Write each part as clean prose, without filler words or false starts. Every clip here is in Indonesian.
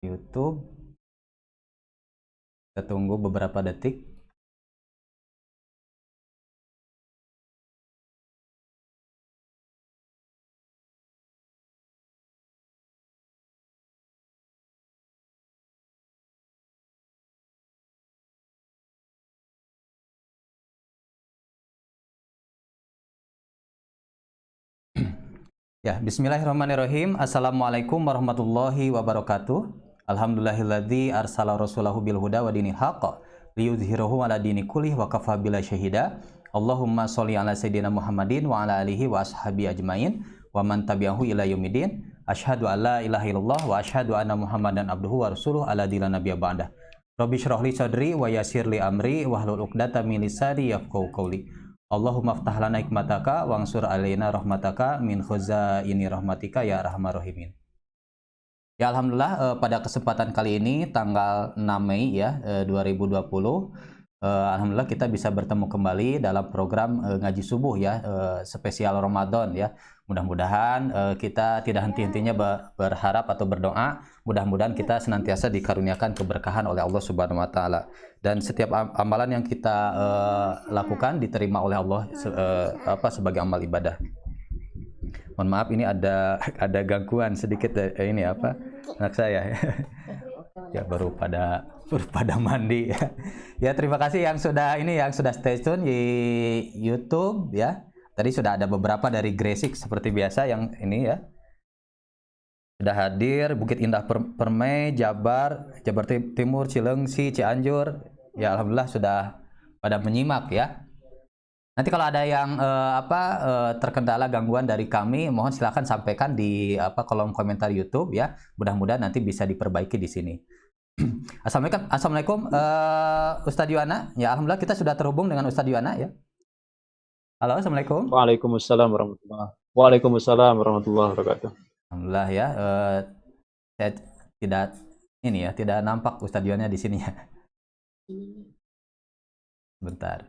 YouTube. Kita tunggu beberapa detik. Ya, bismillahirrahmanirrahim. Assalamualaikum warahmatullahi wabarakatuh. Alhamdulillahilladzi arsala rasulahu bil huda wa dinil haqq liyudhhirahu ala dini kullih wa kafa billahi syahida. Allahumma sholli ala sayyidina Muhammadin wa ala alihi wa ashabi ajmain wa man tabi'ahu ila yaumidin. Asyhadu an la ilaha illallah wa asyhadu anna Muhammadan abduhu wa rasuluhu ala dila nabiyya ba'dah. Rabbi shrah li sadri wa yassir li amri wahlul 'uqdatam min lisani yafqahu qawli. Allahumma ftah lana hikmataka wangsur alaina rahmataka min khuzaini rahmatika ya arhamar rahimin. Ya alhamdulillah pada kesempatan kali ini tanggal 6 Mei ya 2020 alhamdulillah kita bisa bertemu kembali dalam program ngaji subuh ya spesial Ramadan ya. Mudah-mudahan kita tidak henti-hentinya berharap atau berdoa, mudah-mudahan kita senantiasa dikaruniakan keberkahan oleh Allah Subhanahu wa taala, dan setiap amalan yang kita lakukan diterima oleh Allah sebagai amal ibadah. Mohon maaf ini ada gangguan sedikit ini anak saya ya baru pada mandi ya. Ya terima kasih yang sudah stay tune di YouTube ya. Tadi sudah ada beberapa dari Gresik seperti biasa yang ini ya. Sudah hadir Bukit Indah Permai, Jabar Timur, Cilengsi, Cianjur. Ya alhamdulillah sudah pada menyimak ya. Nanti kalau ada yang terkendala gangguan dari kami, mohon silakan sampaikan di kolom komentar YouTube ya. Mudah-mudahan nanti bisa diperbaiki di sini. Assalamualaikum Ustadz Yuwana. Ya alhamdulillah kita sudah terhubung dengan Ustadz Yuwana ya. Halo, assalamualaikum. Waalaikumsalam warahmatullahi wabarakatuh. Alhamdulillah ya. Saya tidak nampak Ustadz Yuwana di sini ya. Bentar.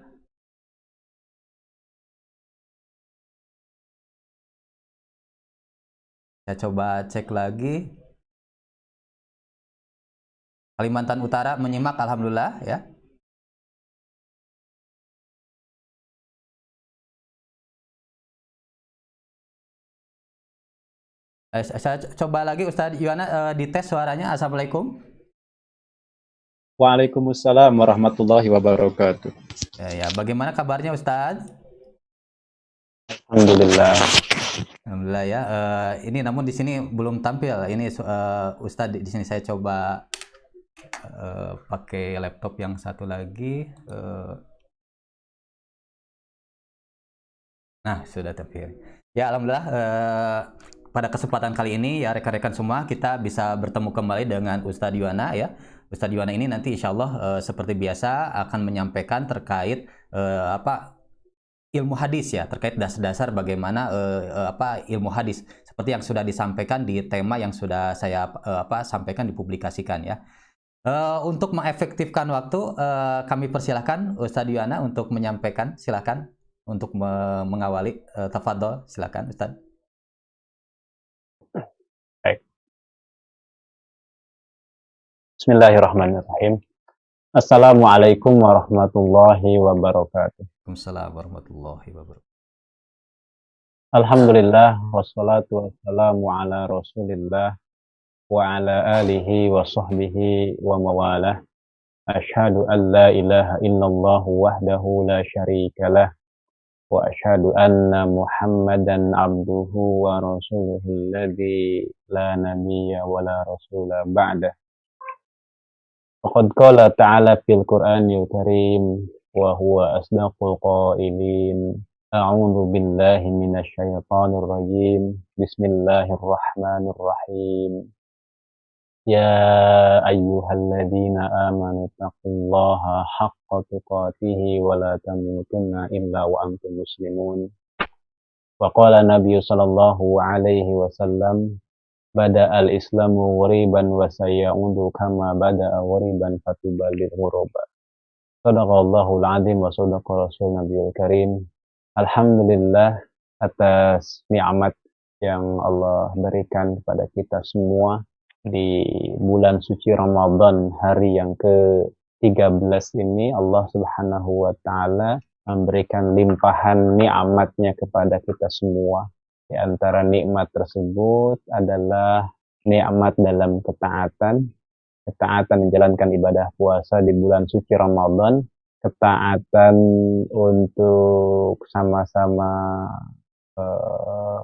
Saya coba cek lagi. Kalimantan Utara menyimak alhamdulillah ya. Saya coba lagi Ustadz Yuwana dites suaranya. Assalamualaikum. Waalaikumsalam warahmatullahi wabarakatuh. Ya, bagaimana kabarnya Ustadz? Alhamdulillah. Alhamdulillah ya. Ini namun di sini belum tampil. Ini Ustadz di sini saya coba pakai laptop yang satu lagi. Nah, sudah tampil. Ya, alhamdulillah pada kesempatan kali ini ya rekan-rekan semua kita bisa bertemu kembali dengan Ustadz Yuwana ya. Ustadz Yuwana ini nanti insya Allah seperti biasa akan menyampaikan terkait ilmu hadis ya, terkait dasar-dasar bagaimana ilmu hadis seperti yang sudah disampaikan di tema yang sudah saya sampaikan dipublikasikan ya. Untuk mengefektifkan waktu kami persilahkan Ustadz Yuwana untuk menyampaikan, silakan untuk mengawali. Tafadhol, silakan Ustadz. Baik. Bismillahirrahmanirrahim. Assalamualaikum warahmatullahi wabarakatuh. Waalaikumsalam warahmatullahi wabarakatuh. Alhamdulillah wassalatu wassalamu ala Rasulillah wa ala alihi wa sahbihi wa mawalah. Asyhadu an la ilaha illallah wahdahu la syarikalah wa asyhadu anna Muhammadan abduhu wa rasuluhu alladzi la nabiyya wa la rasula ba'dah. Faqad qala ta'ala fil Qur'anil Karim wa huwa asdaqul qailin. A'udzu billahi minasy syaithanir rajim. Bismillahirrahmanirrahim. Ya ayyuhalladzina amanu taqullaha haqqa tuqatih wa la tamutunna illa wa antum muslimun. Wa qala Nabi sallallahu alaihi wasallam, bada'al islamu ghariban wa sayaudu kama bada'a ghariban fatubal lil ghuraba. Shadaqallahul azim wa shadaqa rasul nabiyul karim. Alhamdulillah atas nikmat yang Allah berikan kepada kita semua, di bulan suci Ramadan hari yang ke-13 ini Allah Subhanahu wa taala memberikan limpahan nikmatnya kepada kita semua. Di antara nikmat tersebut adalah nikmat dalam ketaatan, ketaatan menjalankan ibadah puasa di bulan suci Ramadan, ketaatan untuk sama-sama uh,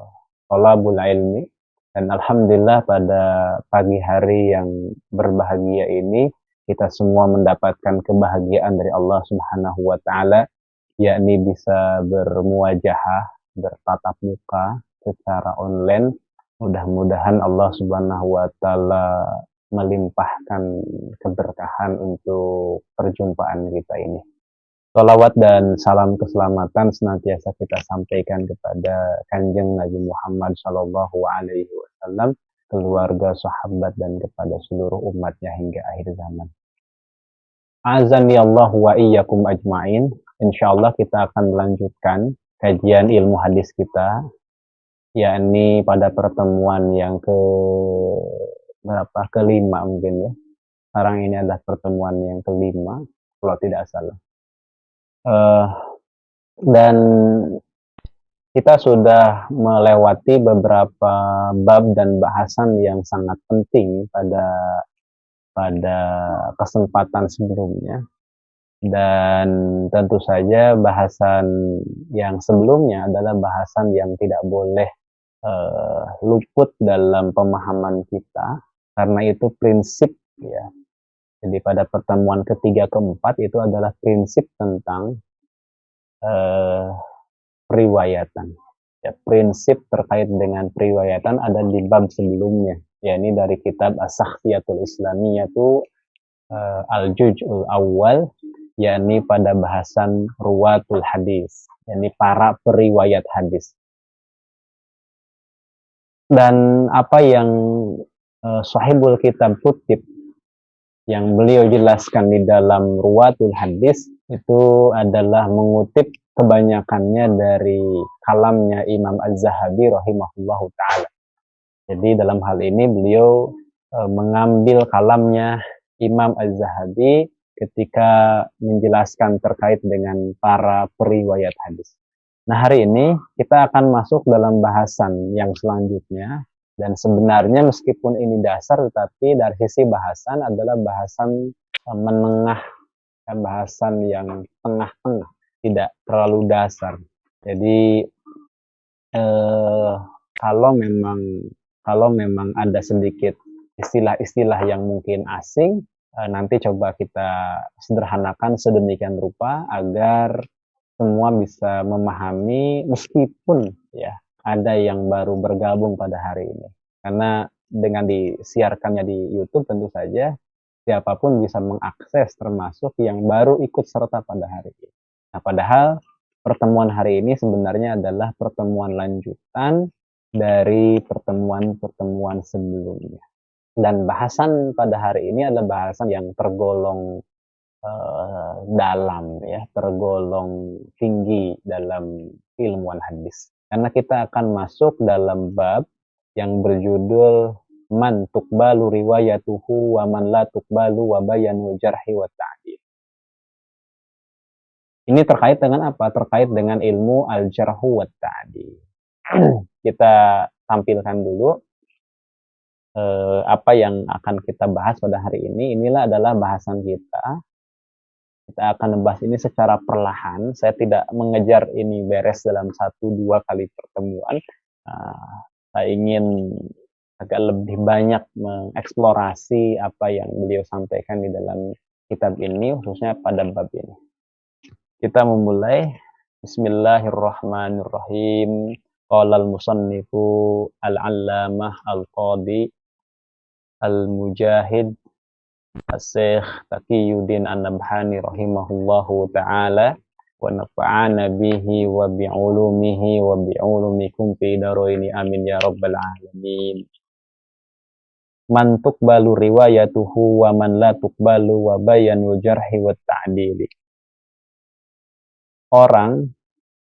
thalabul ilmi. Dan alhamdulillah pada pagi hari yang berbahagia ini kita semua mendapatkan kebahagiaan dari Allah Subhanahu wa taala, yakni bisa bermuajahah, bertatap muka secara online. Mudah-mudahan Allah Subhanahu wa taala melimpahkan keberkahan untuk perjumpaan kita ini. Salawat dan salam keselamatan senantiasa kita sampaikan kepada Kanjeng Nabi Muhammad Shallallahu Alaihi Wasallam, keluarga, sahabat, dan kepada seluruh umatnya hingga akhir zaman. Azani Allah wa iyyakum ajmain. Insyaallah kita akan melanjutkan kajian ilmu hadis kita, yakni pada pertemuan yang kelima mungkin ya. Sekarang ini adalah pertemuan yang kelima kalau tidak salah. Dan kita sudah melewati beberapa bab dan bahasan yang sangat penting pada kesempatan sebelumnya. Dan tentu saja bahasan yang sebelumnya adalah bahasan yang tidak boleh luput dalam pemahaman kita, karena itu prinsip ya. Jadi pada pertemuan ketiga keempat itu adalah prinsip tentang periwayatan. Ya, prinsip terkait dengan periwayatan ada di bab sebelumnya, yakni dari kitab As-Sakhsiyatul Islamiyah itu Al-Juz'ul Awal, yakni pada bahasan ruwatul hadis, yakni para periwayat hadis. Dan apa yang sahibul kitab kutip yang beliau jelaskan di dalam ruwatul hadis itu adalah mengutip kebanyakannya dari kalamnya Imam Az-Zahabi rahimahullahu ta'ala. Jadi dalam hal ini beliau mengambil kalamnya Imam Az-Zahabi ketika menjelaskan terkait dengan para periwayat hadis. Nah, hari ini kita akan masuk dalam bahasan yang selanjutnya. Dan sebenarnya meskipun ini dasar, tetapi dari sisi bahasan adalah bahasan menengah, bahasan yang tengah-tengah, tidak terlalu dasar. Jadi kalau memang ada sedikit istilah-istilah yang mungkin asing, nanti coba kita sederhanakan sedemikian rupa agar semua bisa memahami, meskipun ya ada yang baru bergabung pada hari ini. Karena dengan disiarkannya di YouTube tentu saja siapapun bisa mengakses, termasuk yang baru ikut serta pada hari ini. Nah, padahal pertemuan hari ini sebenarnya adalah pertemuan lanjutan dari pertemuan-pertemuan sebelumnya. Dan bahasan pada hari ini adalah bahasan yang tergolong dalam ya, tergolong tinggi dalam ilmuwan hadis. Karena kita akan masuk dalam bab yang berjudul man tuqbalu riwayatuhu wa man la tuqbalu wa bayanul jarhi wa ta'dil. Ini terkait dengan apa? Terkait dengan ilmu al-jarhu wa ta'dil. Kita tampilkan dulu apa yang akan kita bahas pada hari ini. Inilah adalah bahasan kita. Kita akan membahas ini secara perlahan. Saya tidak mengejar ini beres dalam 1-2 kali pertemuan. Saya ingin agak lebih banyak mengeksplorasi apa yang beliau sampaikan di dalam kitab ini, khususnya pada bab ini. Kita memulai. Bismillahirrahmanirrahim. Qala al-musannifu al-allamah al-qadi al-mujahid Syekh Taqiyuddin An-Nabhani rahimahullahu ta'ala wa nafa'ana bihi wa bi'ulumihi wa bi'ulumikum fi daraini amin ya rabbal alamin. Man tuqbalu riwayatuhu wa man la tuqbalu wa bayanul jarhi wa ta'dili. Orang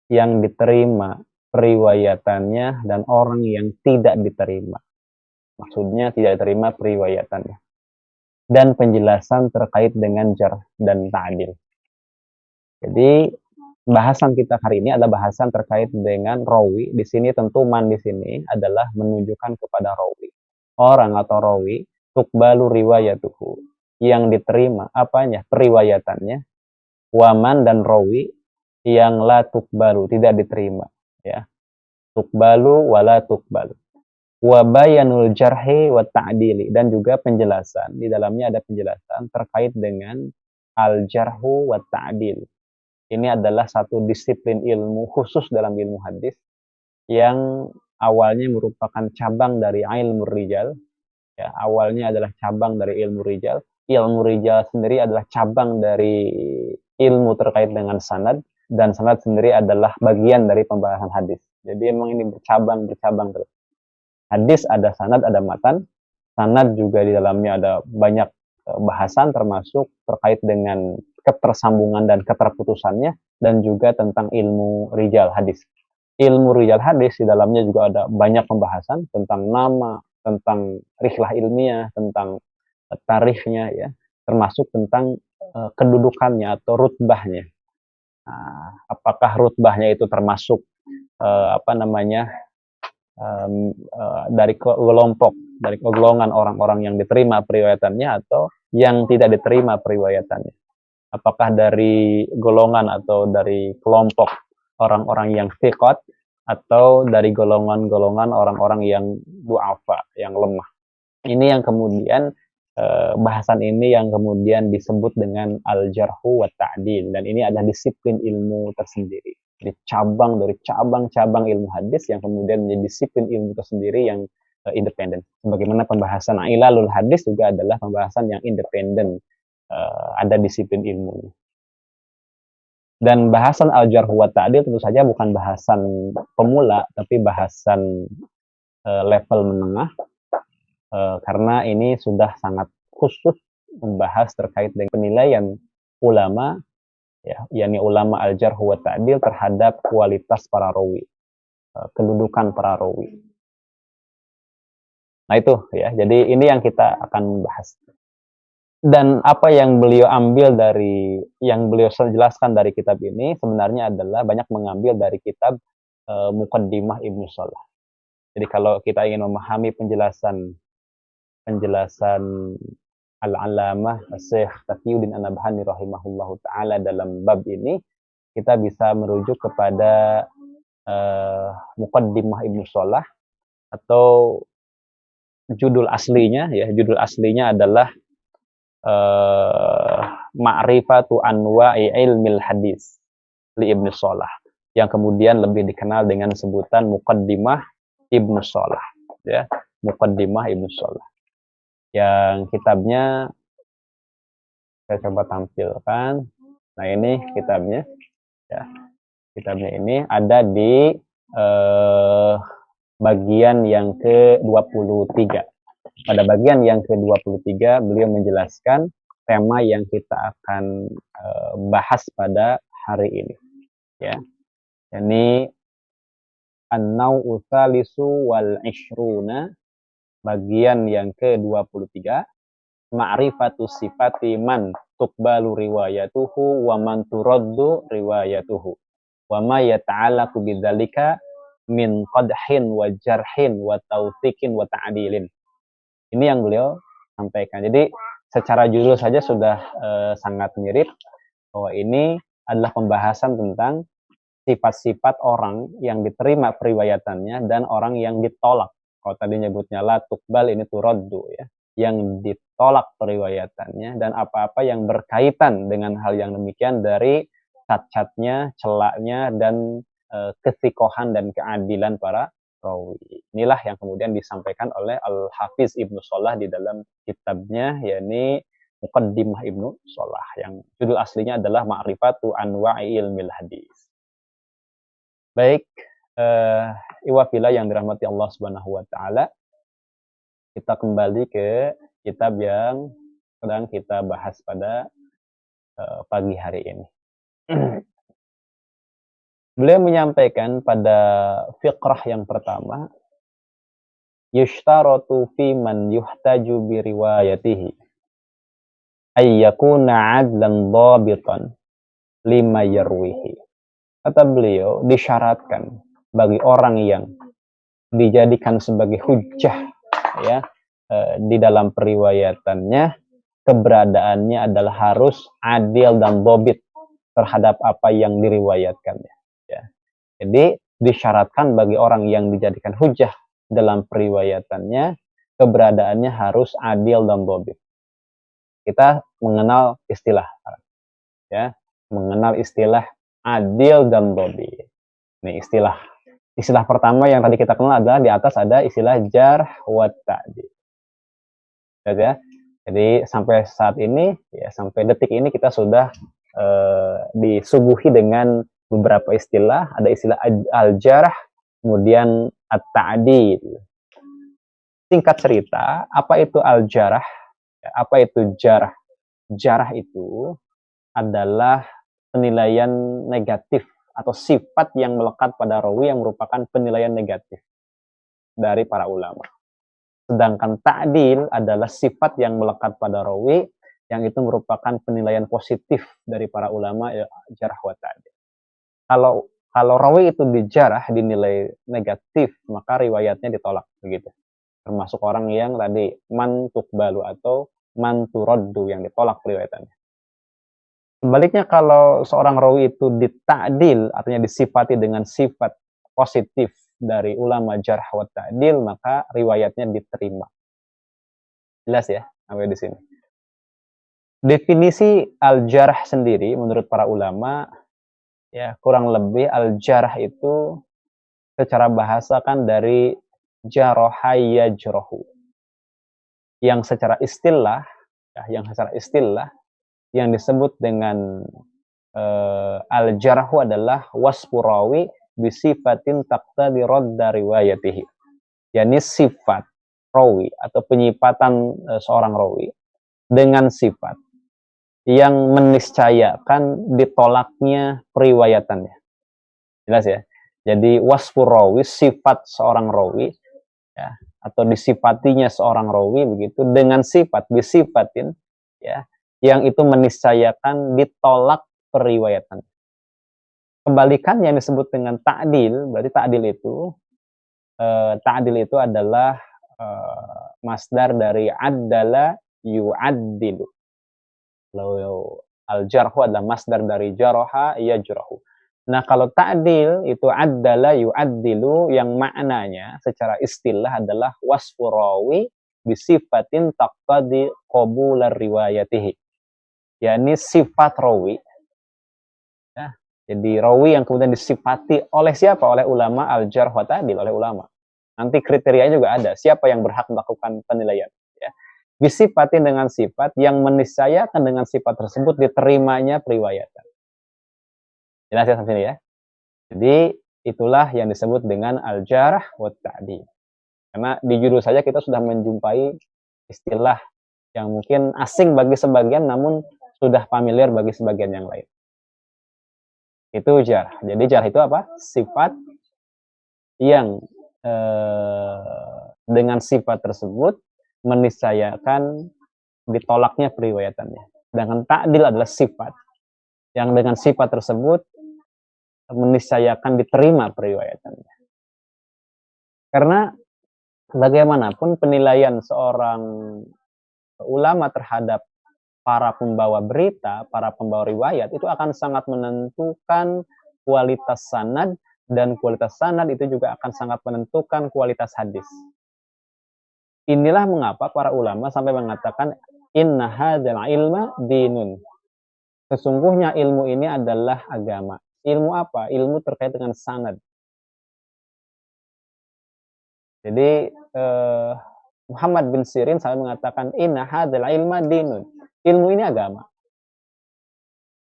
yang diterima periwayatannya dan orang yang tidak diterima. Maksudnya tidak diterima periwayatannya. Dan penjelasan terkait dengan jarh dan ta'dil. Jadi bahasan kita hari ini adalah bahasan terkait dengan rawi. Di sini tentu man di sini adalah menunjukkan kepada rawi. Orang atau rawi tukbalu riwayatuhu, yang diterima apanya? Periwayatannya. Waman dan rawi yang la tukbalu, tidak diterima, ya. Tukbalu wala tukbalu. Wa bayanul jarhi wa ta'dili, dan juga penjelasan, di dalamnya ada penjelasan terkait dengan al jarhu wa ta'dil. Ini adalah satu disiplin ilmu khusus dalam ilmu hadis yang awalnya merupakan cabang dari ilmu rijal, ya, awalnya adalah cabang dari ilmu rijal. Ilmu rijal sendiri adalah cabang dari ilmu terkait dengan sanad, dan sanad sendiri adalah bagian dari pembahasan hadis. Jadi emang ini bercabang terus. Hadis ada sanad, ada matan. Sanad juga di dalamnya ada banyak bahasan, termasuk terkait dengan ketersambungan dan keterputusannya, dan juga tentang ilmu rijal hadis. Ilmu rijal hadis di dalamnya juga ada banyak pembahasan tentang nama, tentang rihlah ilmiah, tentang tarikhnya, ya, termasuk tentang kedudukannya atau rutbahnya. Nah, apakah rutbahnya itu termasuk apa namanya dari golongan orang-orang yang diterima periwayatannya atau yang tidak diterima periwayatannya? Apakah dari golongan atau dari kelompok orang-orang yang thiqat, atau dari golongan-golongan orang-orang yang du'afa, yang lemah? Ini yang kemudian bahasan ini yang kemudian disebut dengan al-jarhu wa ta'dil, dan ini adalah disiplin ilmu tersendiri. Jadi cabang dari cabang-cabang ilmu hadis yang kemudian menjadi disiplin ilmu tersendiri yang independen. Sebagaimana pembahasan ilalul hadis juga adalah pembahasan yang independen, ada disiplin ilmunya. Dan bahasan al-jarh wa ta'dil tentu saja bukan bahasan pemula, tapi bahasan level menengah, karena ini sudah sangat khusus membahas terkait dengan penilaian ulama, ya, yakni ulama al-jarh wa ta'dil terhadap kualitas para rawi, kedudukan para rawi. Nah itu, ya, jadi ini yang kita akan bahas. Dan apa yang beliau ambil dari, yang beliau jelaskan dari kitab ini sebenarnya adalah banyak mengambil dari kitab Muqaddimah Ibnu Salah. Jadi kalau kita ingin memahami penjelasan Al-Allamah Syekh Taqiyuddin An-Nabhani rahimahullahu taala dalam bab ini, kita bisa merujuk kepada Muqaddimah Ibnu Salah, atau judul aslinya, ya, judul aslinya adalah Ma'rifatu Anwa'i Ilmil Hadis li Ibnu Salah, yang kemudian lebih dikenal dengan sebutan Muqaddimah Ibnu Salah, ya, Muqaddimah Ibnu Salah. Yang kitabnya saya coba tampilkan. Nah, ini kitabnya, ya. Kitabnya ini ada di bagian yang ke-23. Pada bagian yang ke-23 beliau menjelaskan tema yang kita akan bahas pada hari ini, ya. Ini an-naw'u tsalisu wal 'ishruna, bagian yang ke-23, ma'rifatu sifati man tuqbalu riwayatuhu wa man turaddu riwayatuhu wa ma yata'allaqu bidzalika min qadhin wa jarhin wa tawthiqin wa ta'dilin. Ini yang beliau sampaikan. Jadi secara judul saja sudah sangat mirip bahwa ini adalah pembahasan tentang sifat-sifat orang yang diterima periwayatannya dan orang yang ditolak. Kalau tadi nyebutnya la tuqbal, ini turaddu, ya, yang ditolak periwayatannya, dan apa-apa yang berkaitan dengan hal yang demikian dari cat-catnya, celaknya, dan kesikohan dan keadilan para rawi. Inilah yang kemudian disampaikan oleh Al-Hafiz Ibnu Salah di dalam kitabnya, yakni Muqaddimah Ibnu Salah, yang judul aslinya adalah Ma'rifatu Anwa'i Ilmil Hadis. Baik, iwafila yang dirahmati Allah Subhanahu wa taala, kita kembali ke kitab yang sedang kita bahas pada pagi hari ini. Beliau menyampaikan pada fiqrah yang pertama yushtaratu fi man yuhtaju bi riwayatihi ay yakuna 'adlan dhabitan lima yarwihi. Kata beliau, disyaratkan bagi orang yang dijadikan sebagai hujjah ya di dalam periwayatannya, keberadaannya adalah harus adil dan dhabit terhadap apa yang diriwayatkannya ya. Jadi disyaratkan bagi orang yang dijadikan hujjah dalam periwayatannya, keberadaannya harus adil dan dhabit. Kita mengenal istilah ya, mengenal istilah adil dan dhabit. Ini istilah pertama yang tadi kita kenal adalah di atas ada istilah jarh wa ta'dil. Ya. Jadi sampai saat ini ya, sampai detik ini kita sudah disuguhi dengan beberapa istilah. Ada istilah al-jarh, kemudian at-ta'dil. Singkat cerita, apa itu al-jarh? Apa itu jarh? Jarh itu adalah penilaian negatif atau sifat yang melekat pada rawi yang merupakan penilaian negatif dari para ulama. Sedangkan ta'dil adalah sifat yang melekat pada rawi yang itu merupakan penilaian positif dari para ulama ya, jarh wa ta'dil. Kalau rawi itu dijarah, dinilai negatif, maka riwayatnya ditolak begitu. Termasuk orang yang tadi man tuqbalu atau man turaddu, yang ditolak riwayatannya. Sebaliknya kalau seorang rawi itu dita'dil, artinya disifati dengan sifat positif dari ulama jarh wa ta'dil, maka riwayatnya diterima. Jelas ya sampai di sini. Definisi al-jarh sendiri menurut para ulama ya kurang lebih al-jarh itu secara bahasa kan dari jaraha yajrahu. Yang secara istilah yang disebut dengan al-jarhu adalah wasfu rawi bisifatin taqtadi radda riwayatihi. yakni sifat rawi atau penyifatan seorang rawi dengan sifat yang meniscayakan ditolaknya periwayatannya. Jelas ya? Jadi wasfu rawi, sifat seorang rawi ya, atau disifatinya seorang rawi begitu dengan sifat bisifatin ya, yang itu meniscayakan ditolak periwayatan. Kebalikan yang disebut dengan ta'dil, berarti ta'dil itu adalah masdar dari addala yu'addilu. Lalu al-jarhu adalah masdar dari jaraha yajrahu. Nah, kalau ta'dil itu addala yu'addilu, yang maknanya secara istilah adalah wasfu rawi bisifatin taqtadi qabular riwayatihi. yakni sifat rawi. Ya, jadi rawi yang kemudian disifati oleh siapa? Oleh ulama al-jarh wa ta'dil, oleh ulama. Nanti kriterianya juga ada, siapa yang berhak melakukan penilaian. Ya. Disifatin dengan sifat yang meniscayakan dengan sifat tersebut diterimanya periwayatan. Jelas ya sampai sini ya. Jadi itulah yang disebut dengan al-jarh wa ta'dil. Karena di judul saja kita sudah menjumpai istilah yang mungkin asing bagi sebagian namun sudah familiar bagi sebagian yang lain. Itu jarh. Jadi jarh itu apa? Sifat yang dengan sifat tersebut meniscayakan ditolaknya periwayatannya. Sedangkan ta'dil adalah sifat yang dengan sifat tersebut meniscayakan diterima periwayatannya. Karena bagaimanapun penilaian seorang ulama terhadap para pembawa berita, para pembawa riwayat itu akan sangat menentukan kualitas sanad, dan kualitas sanad itu juga akan sangat menentukan kualitas hadis. Inilah mengapa para ulama sampai mengatakan inna hadzal ilma dinun. Sesungguhnya ilmu ini adalah agama. Ilmu apa? Ilmu terkait dengan sanad. Jadi Muhammad bin Sirin sampai mengatakan inna hadzal ilma dinun. Ilmu ini agama.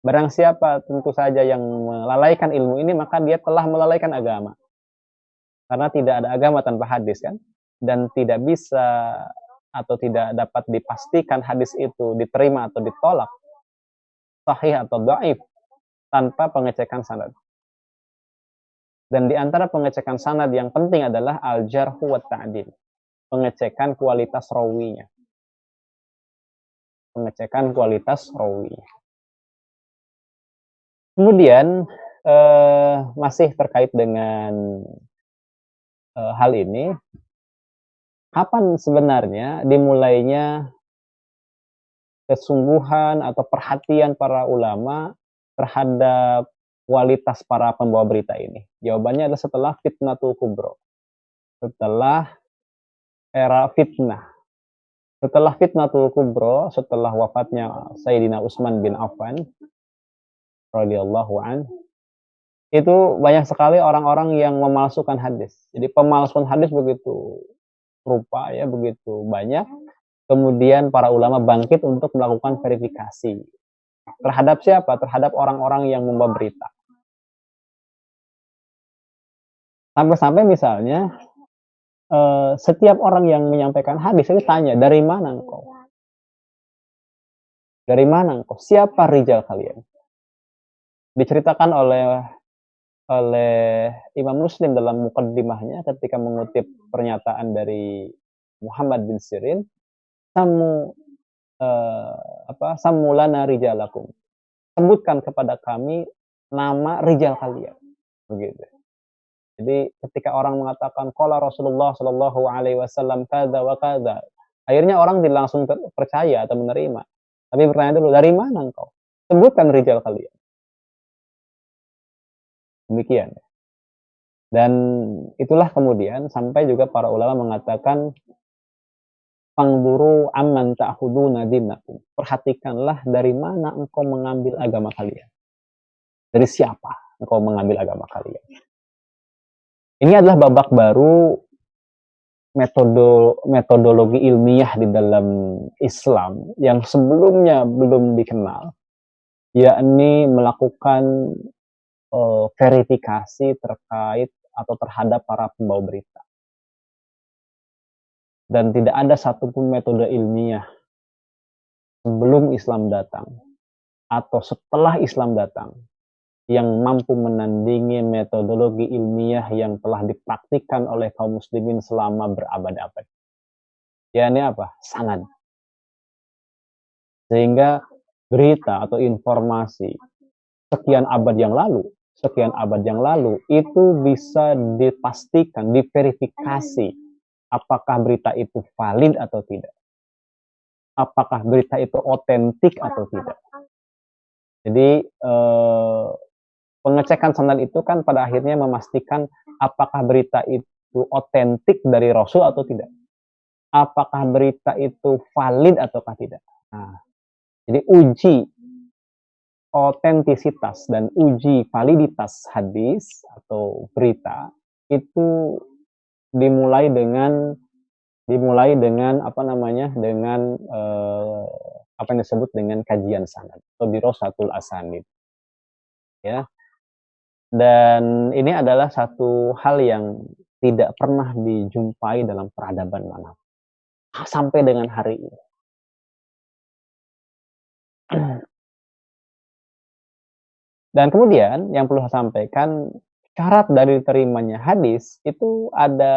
Barang siapa tentu saja yang melalaikan ilmu ini, maka dia telah melalaikan agama. Karena tidak ada agama tanpa hadis kan? Dan tidak bisa atau tidak dapat dipastikan hadis itu diterima atau ditolak, sahih atau dhaif, tanpa pengecekan sanad. Dan di antara pengecekan sanad yang penting adalah al-jarhu wa ta'dil. pengecekan kualitas rawinya. Pengecekan kualitas rawinya. Kemudian masih terkait dengan hal ini, kapan sebenarnya dimulainya kesungguhan atau perhatian para ulama terhadap kualitas para pembawa berita ini? Jawabannya adalah setelah fitnatul kubro, setelah era fitnah. Setelah fitnatul kubro, setelah wafatnya Sayyidina Utsman bin Affan radhiyallahu an, itu banyak sekali orang-orang yang memalsukan hadis. Jadi pemalsuan hadis begitu rupa ya, begitu banyak. Kemudian para ulama bangkit untuk melakukan verifikasi. Terhadap siapa? Terhadap orang-orang yang membawa berita. Sampai-sampai misalnya setiap orang yang menyampaikan hadis itu tanya, dari mana engkau? Dari mana engkau? Siapa rijal kalian? Diceritakan oleh Imam Muslim dalam muqaddimahnya ketika mengutip pernyataan dari Muhammad bin Sirin, samulana rijalakum. Sebutkan kepada kami nama rijal kalian. Begitu. Jadi ketika orang mengatakan qala Rasulullah sallallahu alaihi wasallam kadza wa kadza, akhirnya orang tidak langsung percaya atau menerima. Tapi bertanya dulu, dari mana engkau? Sebutkan rijal kalian. Demikian. Dan itulah kemudian sampai juga para ulama mengatakan fangduru amman ta'khuduna dinakum. Perhatikanlah dari mana engkau mengambil agama kalian. Dari siapa engkau mengambil agama kalian. Ini adalah babak baru metodologi ilmiah di dalam Islam yang sebelumnya belum dikenal, yakni melakukan verifikasi terkait atau terhadap para pembawa berita. Dan tidak ada satupun metode ilmiah sebelum Islam datang atau setelah Islam datang yang mampu menandingi metodologi ilmiah yang telah dipraktikkan oleh kaum muslimin selama berabad-abad. Yakni apa? Sanad. Sehingga berita atau informasi sekian abad yang lalu itu bisa dipastikan, diverifikasi apakah berita itu valid atau tidak. Apakah berita itu otentik atau tidak. Jadi pengecekan sanad itu kan pada akhirnya memastikan apakah berita itu otentik dari Rasul atau tidak. Apakah berita itu valid ataukah tidak. Nah, jadi uji otentisitas dan uji validitas hadis atau berita itu dimulai dengan apa yang disebut dengan kajian sanad atau dirasatul asanid. Ya. Dan ini adalah satu hal yang tidak pernah dijumpai dalam peradaban mana sampai dengan hari ini. Dan kemudian yang perlu saya sampaikan, syarat dari terimanya hadis itu ada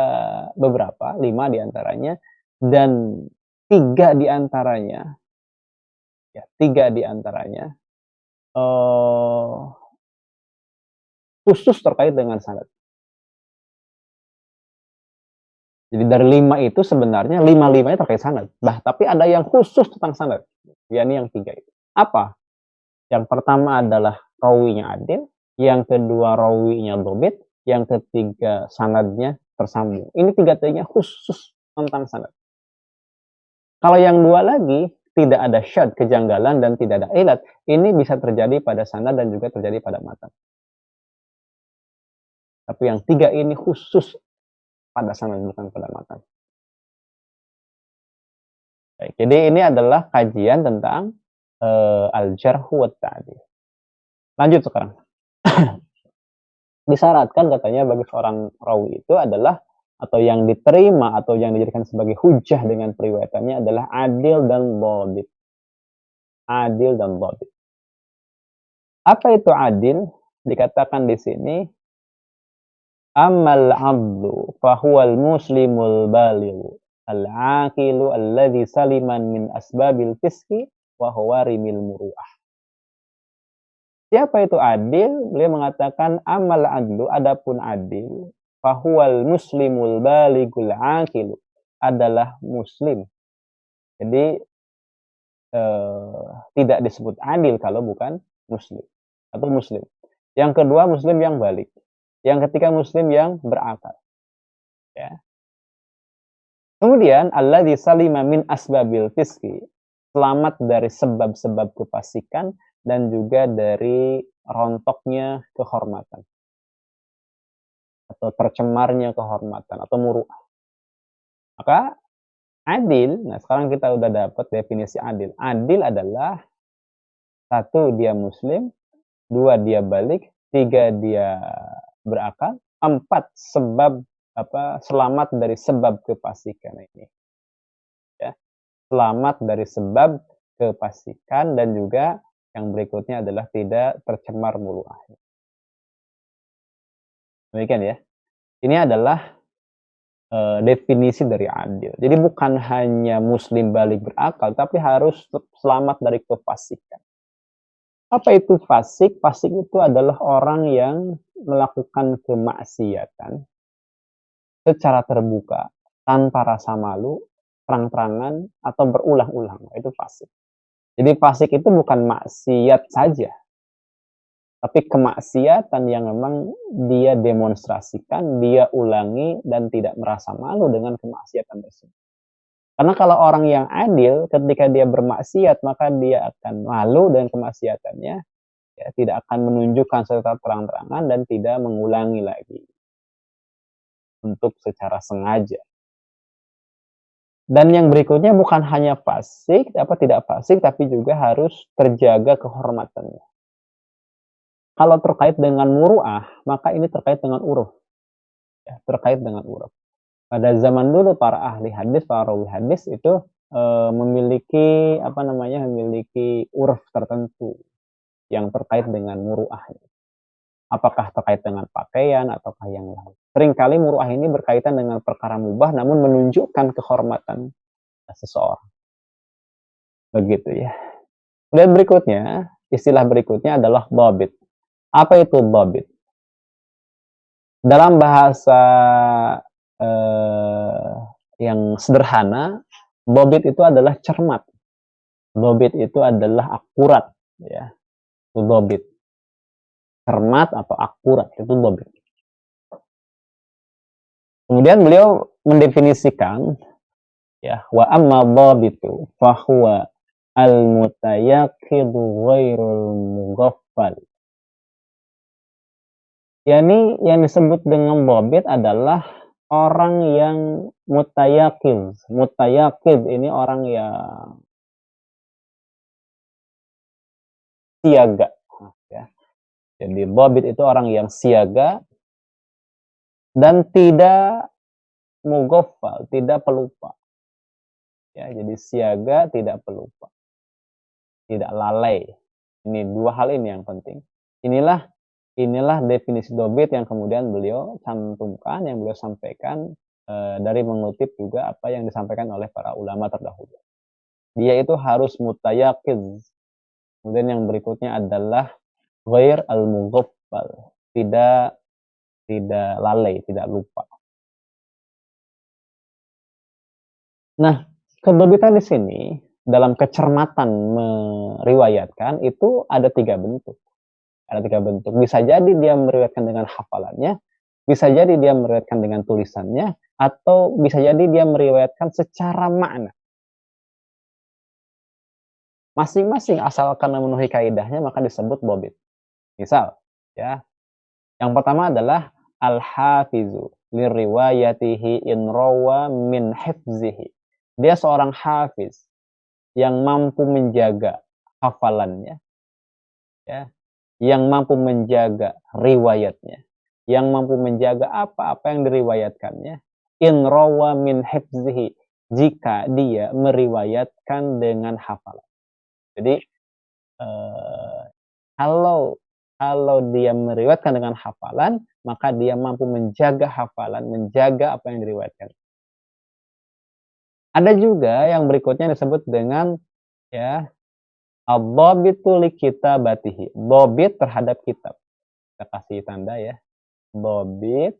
beberapa, 5 diantaranya, dan 3 diantaranya khusus terkait dengan sanad. Jadi dari 5 itu sebenarnya 5-5-nya terkait sanad. Tapi ada yang khusus tentang sanad. Yakni yang 3 itu. Apa? Yang pertama adalah rawinya adil, yang kedua rawinya dhabit, yang ketiga sanadnya tersambung. Ini 3-tiganya khusus tentang sanad. Kalau yang 2 lagi tidak ada syad, kejanggalan dan tidak ada ilat, ini bisa terjadi pada sanad dan juga terjadi pada matan. Tapi yang 3 ini khusus pada sanad, bukan pada matan. Baik, jadi ini adalah kajian tentang al-jarh wa ta'dil. Lanjut sekarang. Disyaratkan katanya bagi seorang rawi itu adalah atau yang diterima atau yang dijadikan sebagai hujjah dengan periwayatannya adalah adil dan dhabit. Adil dan dhabit. Apa itu adil? Dikatakan di sini Ammal 'abdu fahuwal muslimul baligh al-aqilu alladzi saliman min asbabil fiski wa huwa rimil muru'ah. Siapa itu adil? Beliau mengatakan amal adlu, adapun adil, fahuwal muslimul baligul aqilu, adalah muslim. Jadi tidak disebut adil kalau bukan muslim atau muslim. Yang kedua muslim yang balik. Yang ketiga muslim yang berakal. Ya. Kemudian alladzi salima min asbabil fiski, selamat dari sebab-sebab kefasikan dan juga dari rontoknya kehormatan atau tercemarnya kehormatan atau muru'ah. Maka adil, nah sekarang kita udah dapat definisi adil. Adil adalah satu, dia muslim, dua, dia balik, tiga, dia berakal, empat, selamat dari sebab kefasikan ini. Ya. Selamat dari sebab kefasikan dan juga yang berikutnya adalah tidak tercemar muru'ah. Demikian ya. Ini adalah definisi dari adil. Jadi bukan hanya muslim balik berakal, tapi harus selamat dari kefasikan. Apa itu fasik? Fasik itu adalah orang yang melakukan kemaksiatan secara terbuka, tanpa rasa malu, terang-terangan, atau berulang-ulang. Itu fasik. Jadi fasik itu bukan maksiat saja, tapi kemaksiatan yang memang dia demonstrasikan, dia ulangi, dan tidak merasa malu dengan kemaksiatan tersebut. Karena kalau orang yang adil, ketika dia bermaksiat, maka dia akan malu dengan kemaksiatannya, ya, tidak akan menunjukkan secara terang-terangan, dan tidak mengulangi lagi untuk secara sengaja. Dan yang berikutnya bukan hanya fasik, tidak fasik, tapi juga harus terjaga kehormatannya. Kalau terkait dengan muru'ah, maka ini terkait dengan uruf. Ya, terkait dengan uruf. Pada zaman dulu para ahli hadis, para rawi hadis itu memiliki memiliki uruf tertentu yang terkait dengan muru'ah. Apakah terkait dengan pakaian ataukah yang lain. Seringkali muru'ah ini berkaitan dengan perkara mubah namun menunjukkan kehormatan seseorang. Begitu ya. Dan berikutnya, istilah berikutnya adalah dhabit. Apa itu dhabit? Dalam bahasa yang sederhana, dhabit itu adalah cermat. Dhabit itu adalah akurat, ya. Itu dhabit. Cermat atau akurat itu dhabit. Kemudian beliau mendefinisikan, ya, wa amma dhabitu fa huwa al-mutayaqqidu ghairul mughaffal. Yani yang disebut dengan dhabit adalah orang yang mutayaqid. Mutayaqid ini orang yang siaga, ya. Jadi dhabit itu orang yang siaga dan tidak mughaffal, tidak pelupa. Ya, jadi siaga, tidak pelupa. Tidak lalai. Ini dua hal ini yang penting. Inilah definisi dhabit yang kemudian beliau cantumkan, yang beliau sampaikan dari mengutip juga apa yang disampaikan oleh para ulama terdahulu. Dia itu harus mutayaqid. Kemudian yang berikutnya adalah ghair al-mughaffal, tidak lalai, tidak lupa. Nah, kedhabitan di sini dalam kecermatan meriwayatkan itu ada tiga bentuk. Ada tiga bentuk. Bisa jadi dia meriwayatkan dengan hafalannya, bisa jadi dia meriwayatkan dengan tulisannya, atau bisa jadi dia meriwayatkan secara makna. Masing-masing asalkan memenuhi kaidahnya maka disebut dhabit. Misal, ya. Yang pertama adalah al-hafizu liriwayatihi in rawa min hifzihi. Dia seorang hafiz yang mampu menjaga hafalannya, ya, yang mampu menjaga riwayatnya, yang mampu menjaga apa-apa yang diriwayatkannya, in rawa min hifzihi, jika dia meriwayatkan dengan hafalan. Jadi kalau dia meriwayatkan dengan hafalan, maka dia mampu menjaga hafalan, menjaga apa yang diriwayatkan. Ada juga yang berikutnya disebut dengan ya ad-dhabitu li kitabatihi. Dhabit terhadap kitab. Kita kasih tanda ya. Dhabit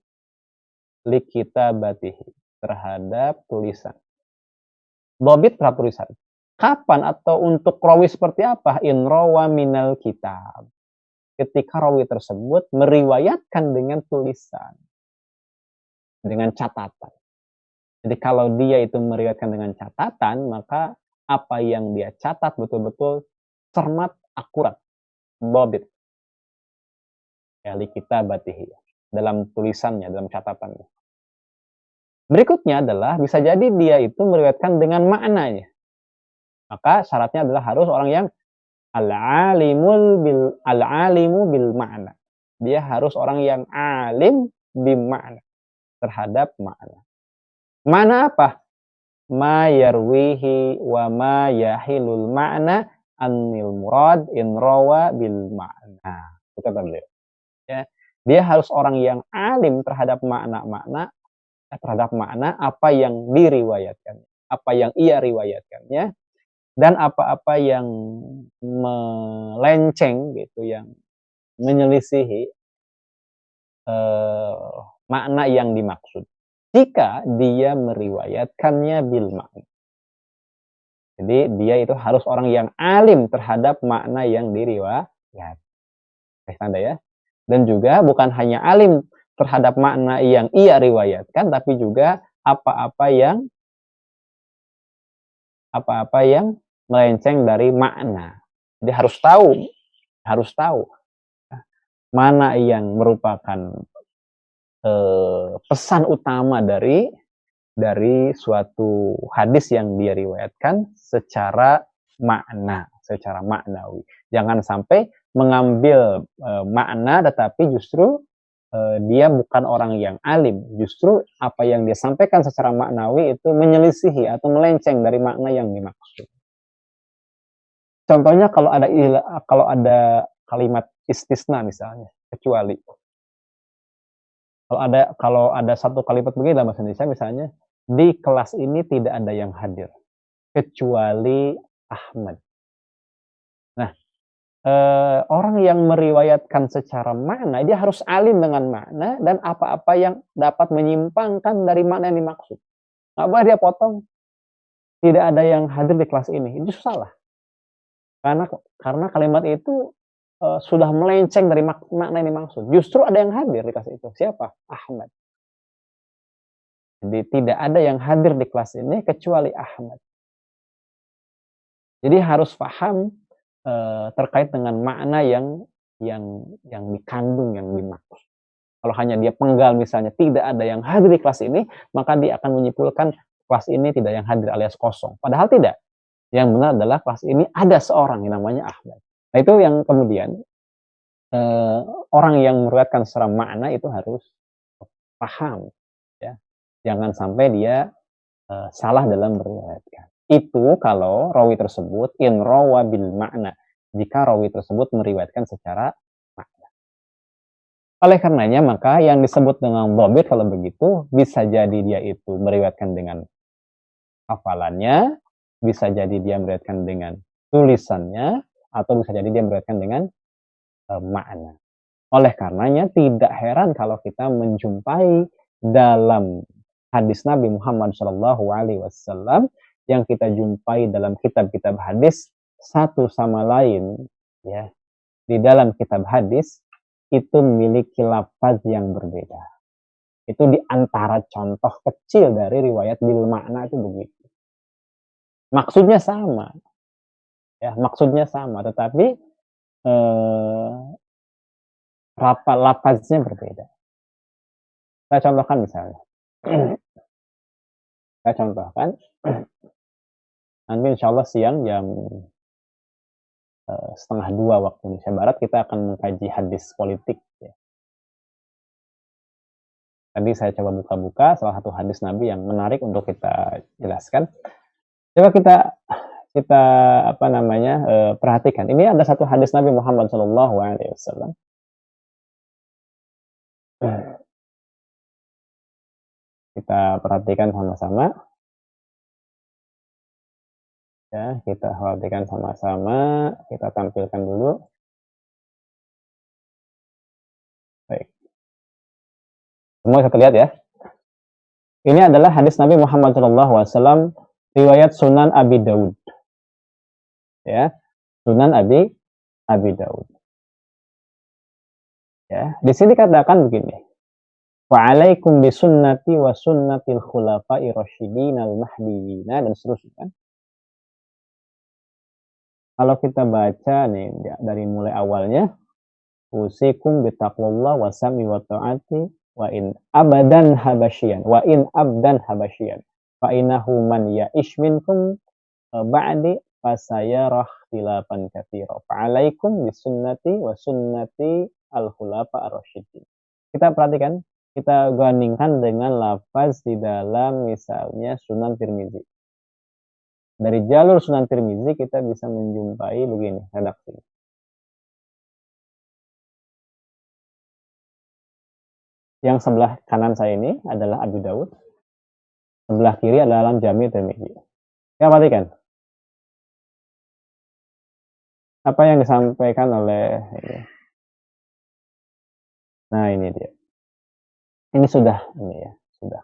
li kitabatihi terhadap tulisan. Dhabit terhadap tulisan. Kapan atau untuk rawi seperti apa? In rawa minal kitab. Ketika rawi tersebut meriwayatkan dengan tulisan, dengan catatan. Jadi kalau dia itu meriwayatkan dengan catatan, maka apa yang dia catat betul-betul cermat, akurat, dhabit. Ya, li kitabatihi. Dalam tulisannya, dalam catatannya. Berikutnya adalah bisa jadi dia itu meriwayatkan dengan maknanya. Maka syaratnya adalah harus orang yang al-alimu bil ma'na. Dia harus orang yang alim bima'na, terhadap makna. Mana apa? Ma yarwihi wa ma yahilul ma'na anil murad in rawa bil ma'na. Itu kata beliau. Ya. Dia harus orang yang alim terhadap makna-makna, terhadap makna apa yang diriwayatkan, apa yang ia riwayatkannya, dan apa-apa yang melenceng gitu, yang menyelisihi makna yang dimaksud. Jika dia meriwayatkannya bil makna. Jadi dia itu harus orang yang alim terhadap makna yang diriwayatkan. Tanda ya. Dan juga bukan hanya alim terhadap makna yang ia riwayatkan, tapi juga apa-apa yang melenceng dari makna. Jadi harus tahu mana yang merupakan pesan utama dari suatu hadis yang dia riwayatkan secara makna, secara maknawi. Jangan sampai mengambil makna tetapi justru dia bukan orang yang alim. Justru apa yang dia sampaikan secara maknawi itu menyelisihi atau melenceng dari makna yang dimaksud. Contohnya kalau ada kalimat istisna misalnya, kecuali. Kalau ada satu kalimat begini dalam bahasa Indonesia misalnya, di kelas ini tidak ada yang hadir kecuali Ahmad. Nah, orang yang meriwayatkan secara makna dia harus alim dengan makna dan apa-apa yang dapat menyimpangkan dari makna yang dimaksud. Nggak boleh dia potong. Tidak ada yang hadir di kelas ini. Itu salah. Karena kalimat itu sudah melenceng dari makna yang dimaksud. Justru ada yang hadir di kelas itu. Siapa? Ahmad. Jadi tidak ada yang hadir di kelas ini kecuali Ahmad. Jadi harus paham terkait dengan makna yang dikandung, yang dimaksud. Kalau hanya dia penggal misalnya tidak ada yang hadir di kelas ini, maka dia akan menyimpulkan kelas ini tidak yang hadir alias kosong. Padahal tidak. Yang benar adalah kelas ini ada seorang yang namanya Ahmad. Nah itu yang kemudian orang yang meriwayatkan secara makna itu harus paham, ya. Jangan sampai dia salah dalam meriwayatkan. Itu kalau rawi tersebut in rawa bil makna. Jika rawi tersebut meriwayatkan secara makna. Oleh karenanya maka yang disebut dengan dhabit kalau begitu bisa jadi dia itu meriwayatkan dengan hafalannya, bisa jadi dia meriwayatkan dengan tulisannya, atau bisa jadi dia meriwayatkan dengan makna. Oleh karenanya tidak heran kalau kita menjumpai dalam hadis Nabi Muhammad SAW yang kita jumpai dalam kitab-kitab hadis satu sama lain, ya, di dalam kitab hadis itu memiliki lafaz yang berbeda. Itu di antara contoh kecil dari riwayat bil makna itu begitu. Maksudnya sama, ya, maksudnya sama, tetapi lafaznya berbeda. Saya contohkan misalnya. Saya contohkan. Nanti insya Allah siang jam 1:30 waktu Indonesia Barat kita akan mengkaji hadis politik. Ya. Tadi saya coba buka-buka salah satu hadis Nabi yang menarik untuk kita jelaskan. Coba kita perhatikan. Ini ada satu hadis Nabi Muhammad SAW. Kita perhatikan sama-sama. Ya, kita perhatikan sama-sama, kita tampilkan dulu. Baik. Semua bisa terlihat ya. Ini adalah hadis Nabi Muhammad SAW riwayat Sunan Abi Daud. Ya, Sunan Abi Daud. Ya, di sini katakan begini. Wa'alaikum bisunnati wa sunnatil khulafa'i rasyidin al-mahdiyyin dan seterusnya. Kalau kita baca nih dari mulai awalnya, usikum bitaqwallah wa sam'i wa ta'ati wa in abdan habasyian fa innahu man ya'ish minkum ba'di fasayarah ikhtilafan katsira. Fa'alaikum bisunnati wa sunnati al-khulafa ar-rasyidin. Kita perhatikan, kita bandingkan dengan lafaz di dalam misalnya Sunan Tirmizi. Dari jalur Sunan Tirmizi kita bisa menjumpai begini redaksi. Yang sebelah kanan saya ini adalah Abu Daud, sebelah kiri adalah Jami' Tirmizi. Ya, perhatikan. Apa yang disampaikan oleh ini. Nah, ini dia. Ini sudah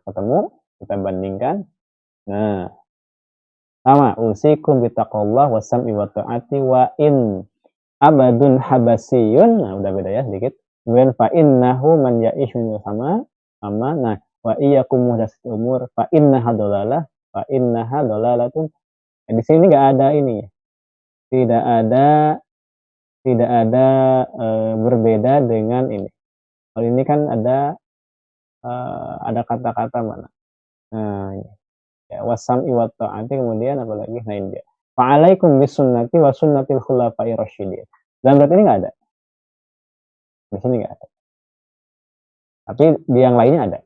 ketemu, kita bandingkan. Nah, sama usikum bitaqwallah wa sam'i wa ta'ati wa in abadun habasiyun. Nah, udah beda ya sedikit. Kemudian fa innahu man ya'ish min sama. Nah, wa iyyakum muhdatsatil umur fa innaha dhalalatun. Di sini enggak ada ini. Tidak ada berbeda dengan ini. Kalau ini kan ada kata-kata mana? Nah, ya, wasam wa ta'ati, kemudian apa lagi? Nah, ini dia. Fa'alaikum bisunnati wa sunnatil khulafa'ir rasyidin. Dan berarti ini enggak ada. Di sini enggak ada. Tapi di yang lainnya ada.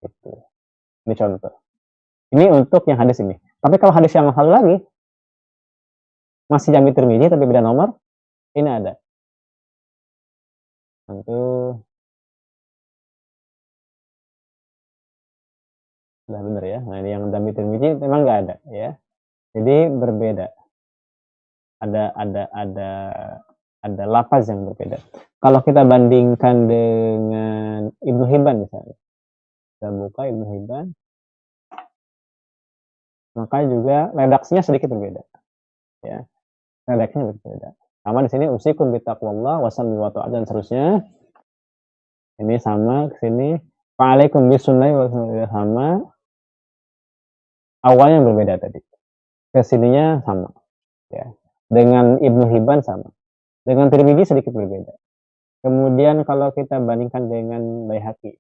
Gitu. Ini contoh. Ini untuk yang hadis ini. Tapi kalau hadis yang satu lagi masih Jami' Tirmizi tapi beda nomor, ini ada. Tentu sudah benar ya. Nah, ini yang Jami' Tirmizi memang nggak ada ya. Jadi berbeda. Ada lafaz yang berbeda. Kalau kita bandingkan dengan Ibnu Hibban misalnya, kita buka Ibnu Hibban, maka juga redaksinya sedikit berbeda. Ya, redaksinya berbeda. Sama di sini usikum bitaqwallah wa sam'i wa ta'at dan seterusnya. Ini sama ke sini. Fa'alaikum bisunnah wa sama. Awalnya berbeda tadi. Kesininya sama. Ya. Dengan Ibnu Hibban sama. Dengan Tirmidzi sedikit berbeda. Kemudian kalau kita bandingkan dengan Baihaqi.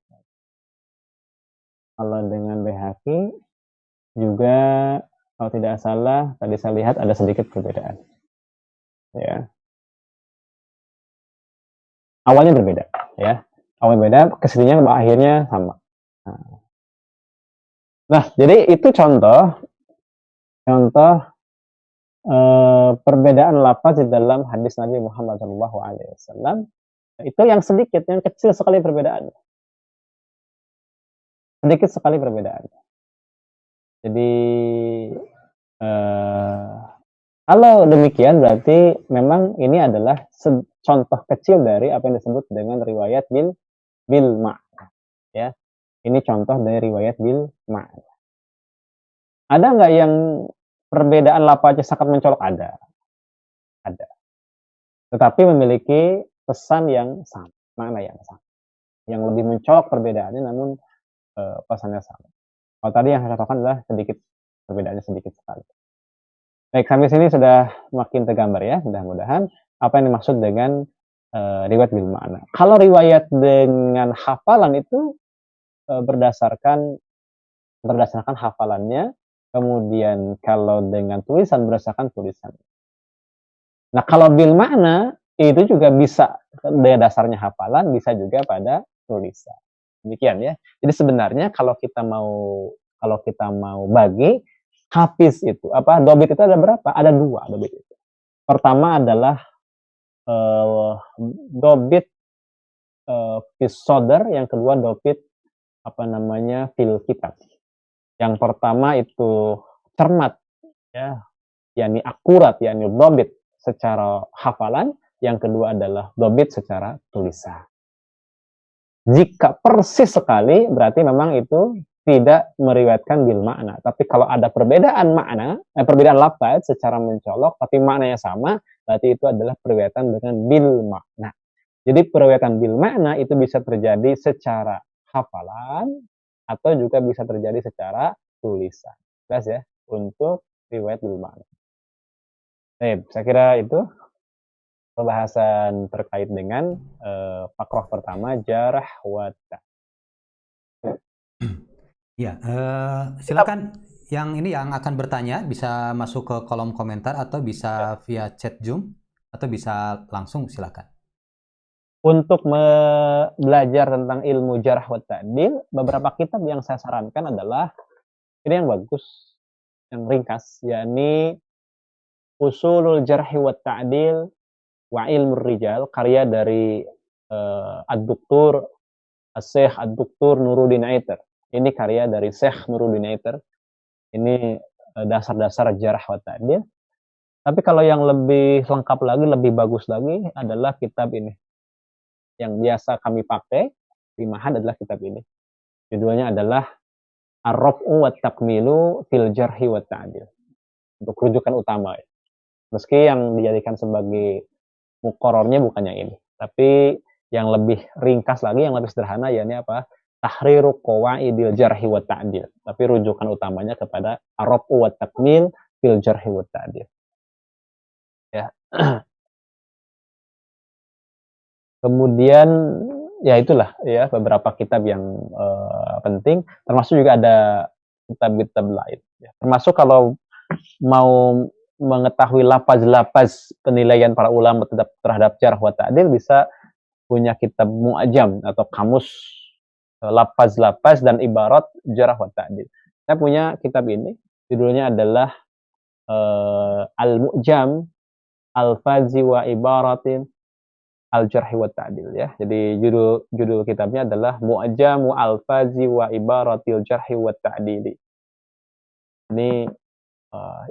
Kalau dengan Baihaqi juga kalau tidak salah tadi saya lihat ada sedikit perbedaan. Ya. Awalnya berbeda, ya. Awalnya beda, kesininya akhirnya sama. Nah, jadi itu contoh perbedaan lafaz di dalam hadis Nabi Muhammad SAW. Itu yang sedikit, yang kecil sekali perbedaan. Sedikit sekali perbedaan. Jadi kalau demikian berarti memang ini adalah contoh kecil dari apa yang disebut dengan riwayat bil ma'na. Ya, ini contoh dari riwayat bil ma'na. Ada nggak yang perbedaan lafaznya sangat mencolok? Ada. Tetapi memiliki pesan yang sama, makna yang sama. Yang lebih mencolok perbedaannya namun pesannya sama. Kalau tadi yang saya katakan adalah sedikit, perbedaannya sedikit sekali. Baik, sampai sini sudah makin tergambar ya, mudah-mudahan apa yang dimaksud dengan riwayat bil ma'na. Kalau riwayat dengan hafalan itu berdasarkan hafalannya, kemudian kalau dengan tulisan berdasarkan tulisan. Nah, kalau bil makna itu juga bisa dasarnya hafalan, bisa juga pada tulisan. Demikian ya. Jadi sebenarnya kalau kita mau bagi hafiz itu dobit itu ada berapa? Ada 2 dobit itu. Pertama adalah dobit fis sodar, yang kedua dobit fil kitab. Yang pertama itu cermat, ya, yakni akurat, yakni dhabit secara hafalan, yang kedua adalah dhabit secara tulisan. Jika persis sekali berarti memang itu tidak meriwayatkan bil makna. Tapi kalau ada perbedaan makna, perbedaan lafaz secara mencolok tapi maknanya sama, berarti itu adalah periwayatan dengan bil makna. Jadi periwayatan bil makna itu bisa terjadi secara hafalan atau juga bisa terjadi secara tulisan. Jelas ya untuk riwayat bil makna. Saya kira itu pembahasan terkait dengan fakroh pertama jarah wa Ya, silakan yang ini yang akan bertanya bisa masuk ke kolom komentar atau bisa via chat Zoom atau bisa langsung, silakan. Untuk belajar tentang ilmu jarh wa ta'dil, beberapa kitab yang saya sarankan adalah ini yang bagus, yang ringkas, yakni Usulul Jarhi wa Ta'dil wa Ilmur Rijal, karya dari Ad-Doktur Syekh Ad-Doktur Nuruddin Aiter. Ini karya dari Syekh Nuruddin Aiter. Ini dasar-dasar jarh wa ta'dil. Tapi kalau yang lebih lengkap lagi, lebih bagus lagi adalah kitab ini. Yang biasa kami pakai di Ma'had adalah kitab ini. Judulnya adalah Ar-Raf'u wa Takmilu fil Jarhi wa Ta'dil. Untuk rujukan utama. Meski yang dijadikan sebagai muqarrarnya bukannya ini. Tapi yang lebih ringkas lagi, yang lebih sederhana, yakni apa? Tahriru qawaidil jarhi wa ta'dil. Tapi rujukan utamanya kepada Ar-Raf'u wa Takmil fil Jarhi wa Ta'dil. Ya. Kemudian ya itulah ya beberapa kitab yang penting, termasuk juga ada kitab-kitab lain. Ya. Termasuk kalau mau mengetahui lapaz-lapaz penilaian para ulama terhadap jarh wa ta'dil, bisa punya kitab mu'jam atau kamus lapaz-lapaz dan ibarat jarh wa ta'dil. Saya punya kitab ini, judulnya adalah Al-Mu'jam Al-Fazi wa Ibaratin Al-Jarhi wa Ta'dil ya. Jadi judul kitabnya adalah Mu'jamu Al-Fazi wa Ibaratil Jarhi wa Ta'dili. Ini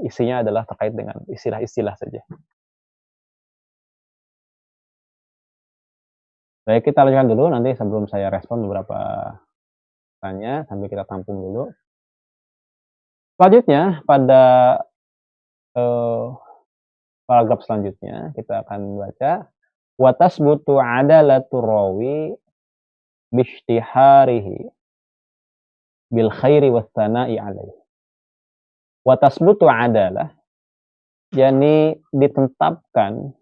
isinya adalah terkait dengan istilah-istilah saja. Baik, kita lanjutkan dulu nanti sebelum saya respon beberapa tanya, sambil kita tampung dulu. Selanjutnya pada paragraf selanjutnya kita akan baca wa tasbutu adalatu rawi bishtiharihi bil khairi was sana'i alaihi. Wa tasbutu adalah, yakni ditetapkan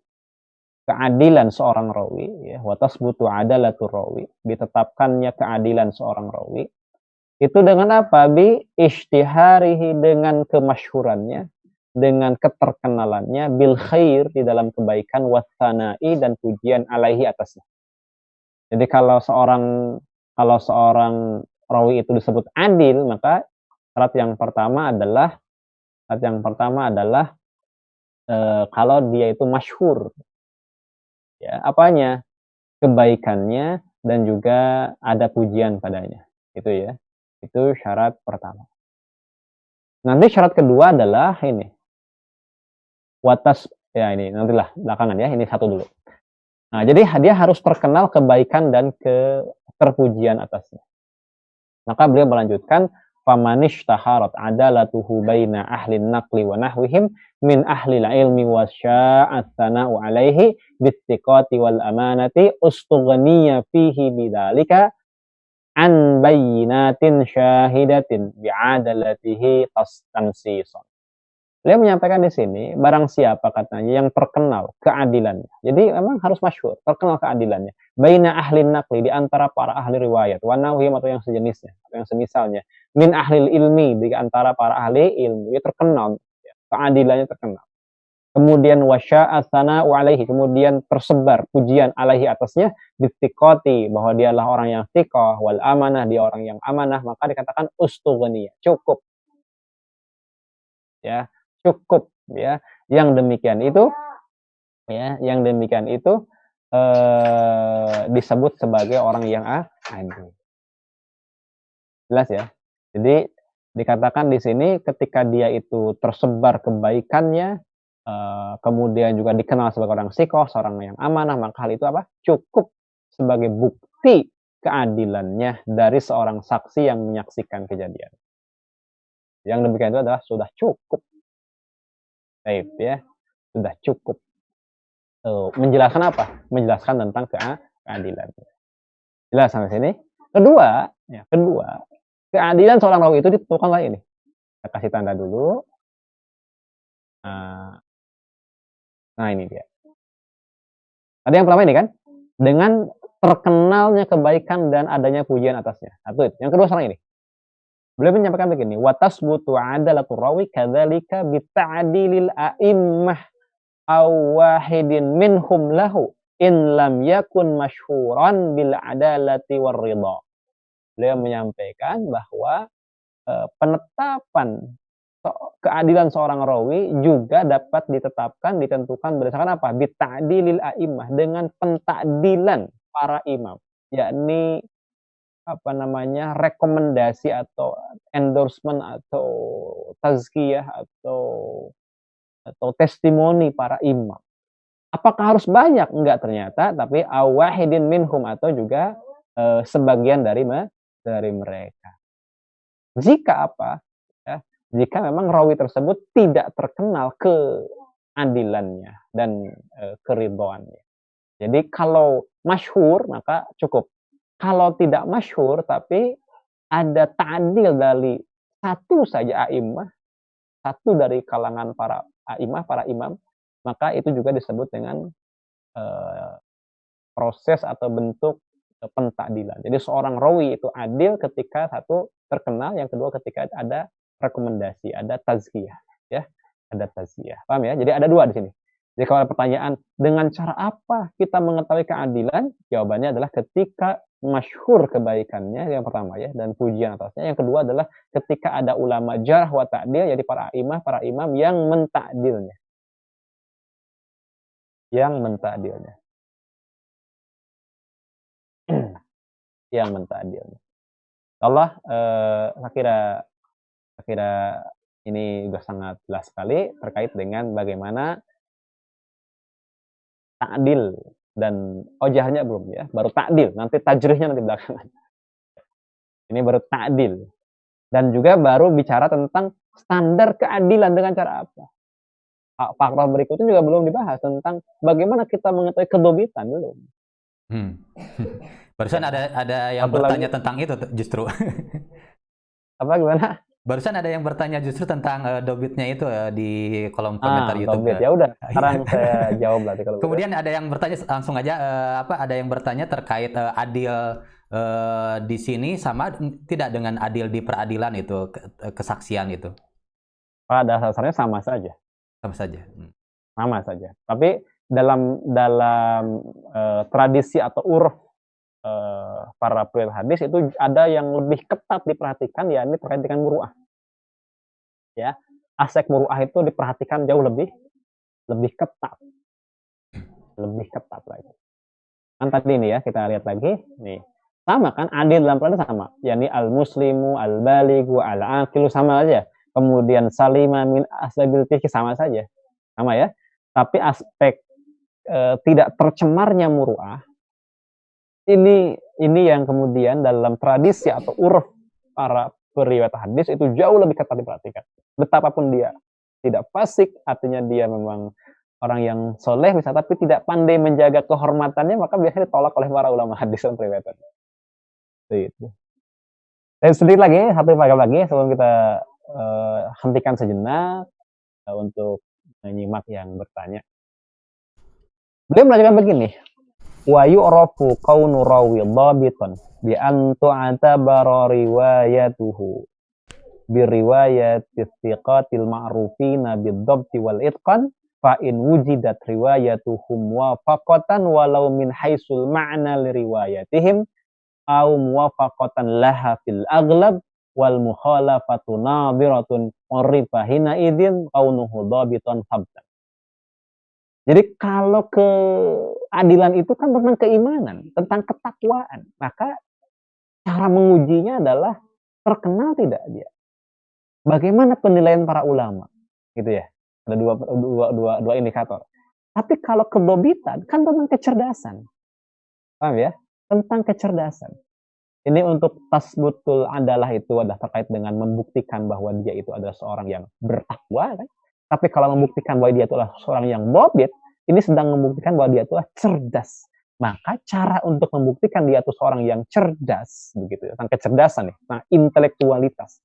keadilan seorang rawi, ya, wa tasbutu adalatu rawi, ditetapkannya keadilan seorang rawi. Itu dengan apa? Bi ishtiharihi, dengan kemasyhurannya, dengan keterkenalannya, bil khair, di dalam kebaikan, wasana'i, dan pujian alaihi, atasnya. Jadi kalau seorang rawi itu disebut adil, maka syarat yang pertama adalah kalau dia itu masyhur. Ya, apanya? Kebaikannya dan juga ada pujian padanya. Itu ya. Itu syarat pertama. Nanti syarat kedua adalah ini. Ya ini nantilah belakangan ya, ini satu dulu. Nah, jadi dia harus terkenal kebaikan dan terpujian atasnya. Maka beliau melanjutkan, famanish taharat adalatuhu baina ahli naqli wa nahwihim min ahli ilmi wa sya'at tsana'u alaihi bittiqati wal amanati ustughniya fihi bidzalika an bayyinatin syahidatin bi'adalatihi tastansisan. Beliau menyampaikan di sini, barang siapa katanya yang terkenal keadilannya. Jadi memang harus masyhur, terkenal keadilannya. Baina ahli naqli, di antara para ahli riwayat, wa nawhim, atau yang sejenisnya, atau yang semisalnya. Min ahli ilmi, di antara para ahli ilmu, ya terkenal, ya, keadilannya terkenal. Kemudian wasya'a tsana'u alaihi, kemudian tersebar pujian alaihi, atasnya, bittiqati, bahwa dialah orang yang thiqah, wal amanah, dia orang yang amanah, maka dikatakan ustughniya, cukup. Ya, cukup ya. Yang demikian itu disebut sebagai orang yang adil. Jelas ya. Jadi Dikatakan di sini ketika dia itu tersebar kebaikannya, kemudian juga dikenal sebagai orang shikoh, seorang yang amanah, maka hal itu apa? Cukup sebagai bukti keadilannya dari seorang saksi yang menyaksikan kejadian. Yang demikian itu adalah sudah cukup. Baik, ya, sudah cukup. Menjelaskan apa? Menjelaskan tentang keadilan. Jelas sampai sini. Kedua, keadilan seorang rawi itu ditentukan oleh ini. Kita kasih tanda dulu. Nah, ini dia. Ada yang pertama ini kan, dengan terkenalnya kebaikan dan adanya pujian atasnya. Satu itu. Yang kedua sekarang ini. Beliau menyampaikan begini, wa tasbutu adalatul rawi kadzalika bita'dilil a'immah aw wahidin minhum lahu in lam yakun masyhuran bil adalati war ridha. Beliau menyampaikan bahwa penetapan keadilan seorang rawi juga dapat ditetapkan, ditentukan berdasarkan apa? Bita'dilil a'immah, dengan pentakdilan para imam, yakni apa namanya, rekomendasi atau endorsement atau tazkiyah atau testimoni para imam. Apakah harus banyak? Enggak ternyata, tapi awahidin minhum, atau juga sebagian dari mereka. Jika apa? Ya, jika memang rawi tersebut tidak terkenal keadilannya dan keridhoannya. Jadi kalau masyhur maka cukup. Kalau tidak masyhur tapi ada ta'dil dari satu saja a'immah, satu dari kalangan para a'immah, para imam, maka itu juga disebut dengan proses atau bentuk pentakdilan. Jadi seorang rawi itu adil ketika satu terkenal, yang kedua ketika ada rekomendasi, ada tazkiyah, ya, ada tazkiyah. Paham ya? Jadi ada dua di sini. Jadi kalau ada pertanyaan, dengan cara apa kita mengetahui keadilan? Jawabannya adalah ketika masyhur kebaikannya, yang pertama ya, dan pujian atasnya. Yang kedua adalah ketika ada ulama jarh wa ta'dil, jadi para imam yang mentakdilnya. Yang mentakdilnya. Yang mentakdilnya. Allah, saya kira ini sudah sangat jelas sekali terkait dengan bagaimana ta'dil dan ojahnya belum ya, baru ta'dil, nanti tajrihnya nanti belakangan. Ini baru ta'dil. Dan juga baru bicara tentang standar keadilan dengan cara apa. Fakta berikutnya juga belum dibahas tentang bagaimana kita mengetahui kedobitan, belum. Barusan ada yang bertanya tentang itu justru. Apa gimana? Barusan ada yang bertanya justru tentang dobitnya itu di kolom komentar YouTube. Dobit. Ya udah, sekarang saya jawab berarti kalau kemudian ada yang bertanya langsung aja ada yang bertanya terkait adil di sini sama tidak dengan adil di peradilan itu, kesaksian itu. Pada dasarnya sama saja. Sama saja. Sama saja. Tapi dalam tradisi atau uruf para periwayat hadis itu ada yang lebih ketat diperhatikan, yakni terkait dengan muru'ah. Ya, aspek muru'ah itu diperhatikan jauh lebih ketat. Lebih ketat lagi. Kan tadi ini ya, kita lihat lagi nih. Sama kan, adil dalam peradilan sama, yakni al-muslimu, al-balighu, al-aqilu, sama aja. Kemudian salima min asbabil fiqh, sama saja. Sama ya. Tapi aspek tidak tercemarnya muru'ah, ini yang kemudian dalam tradisi atau uruf para periwayat hadis itu jauh lebih ketat diperhatikan. Betapapun dia tidak fasik, artinya dia memang orang yang soleh misalnya, tapi tidak pandai menjaga kehormatannya, maka biasanya ditolak oleh para ulama hadis dan periwayat. Itu. Dan sedikit lagi, satu paragraf lagi sebelum kita hentikan sejenak untuk menyimak yang bertanya. Beliau melanjutkan begini. Wa yu'rafu kaunu rawi dhabitan bi an tu'tabara riwayatuhu bi riwayati thiqatil ma'rufina bid-dhabti wal itqan fa in wujidat riwayatuhum wafaqatan walau min haitsul ma'na li riwayatihim aw muwafaqatan laha fil aghlab wal mukhalafatu nadiratun urifa hina idzin kaunuhu dhabitan sabtan. Jadi kalau keadilan itu kan tentang keimanan, tentang ketakwaan. Maka cara mengujinya adalah terkenal tidak dia. Bagaimana penilaian para ulama? Gitu ya. Ada dua indikator. Tapi kalau kedobitan kan tentang kecerdasan. Paham ya? Tentang kecerdasan. Ini untuk tasbutul adalah itu adalah terkait dengan membuktikan bahwa dia itu adalah seorang yang bertakwa kan. Tapi kalau membuktikan bahwa dia itu adalah seorang yang bobit, ini sedang membuktikan bahwa dia itu adalah cerdas. Maka cara untuk membuktikan dia itu seorang yang cerdas, begitu ya, tentang kecerdasan nih, tentang intelektualitas.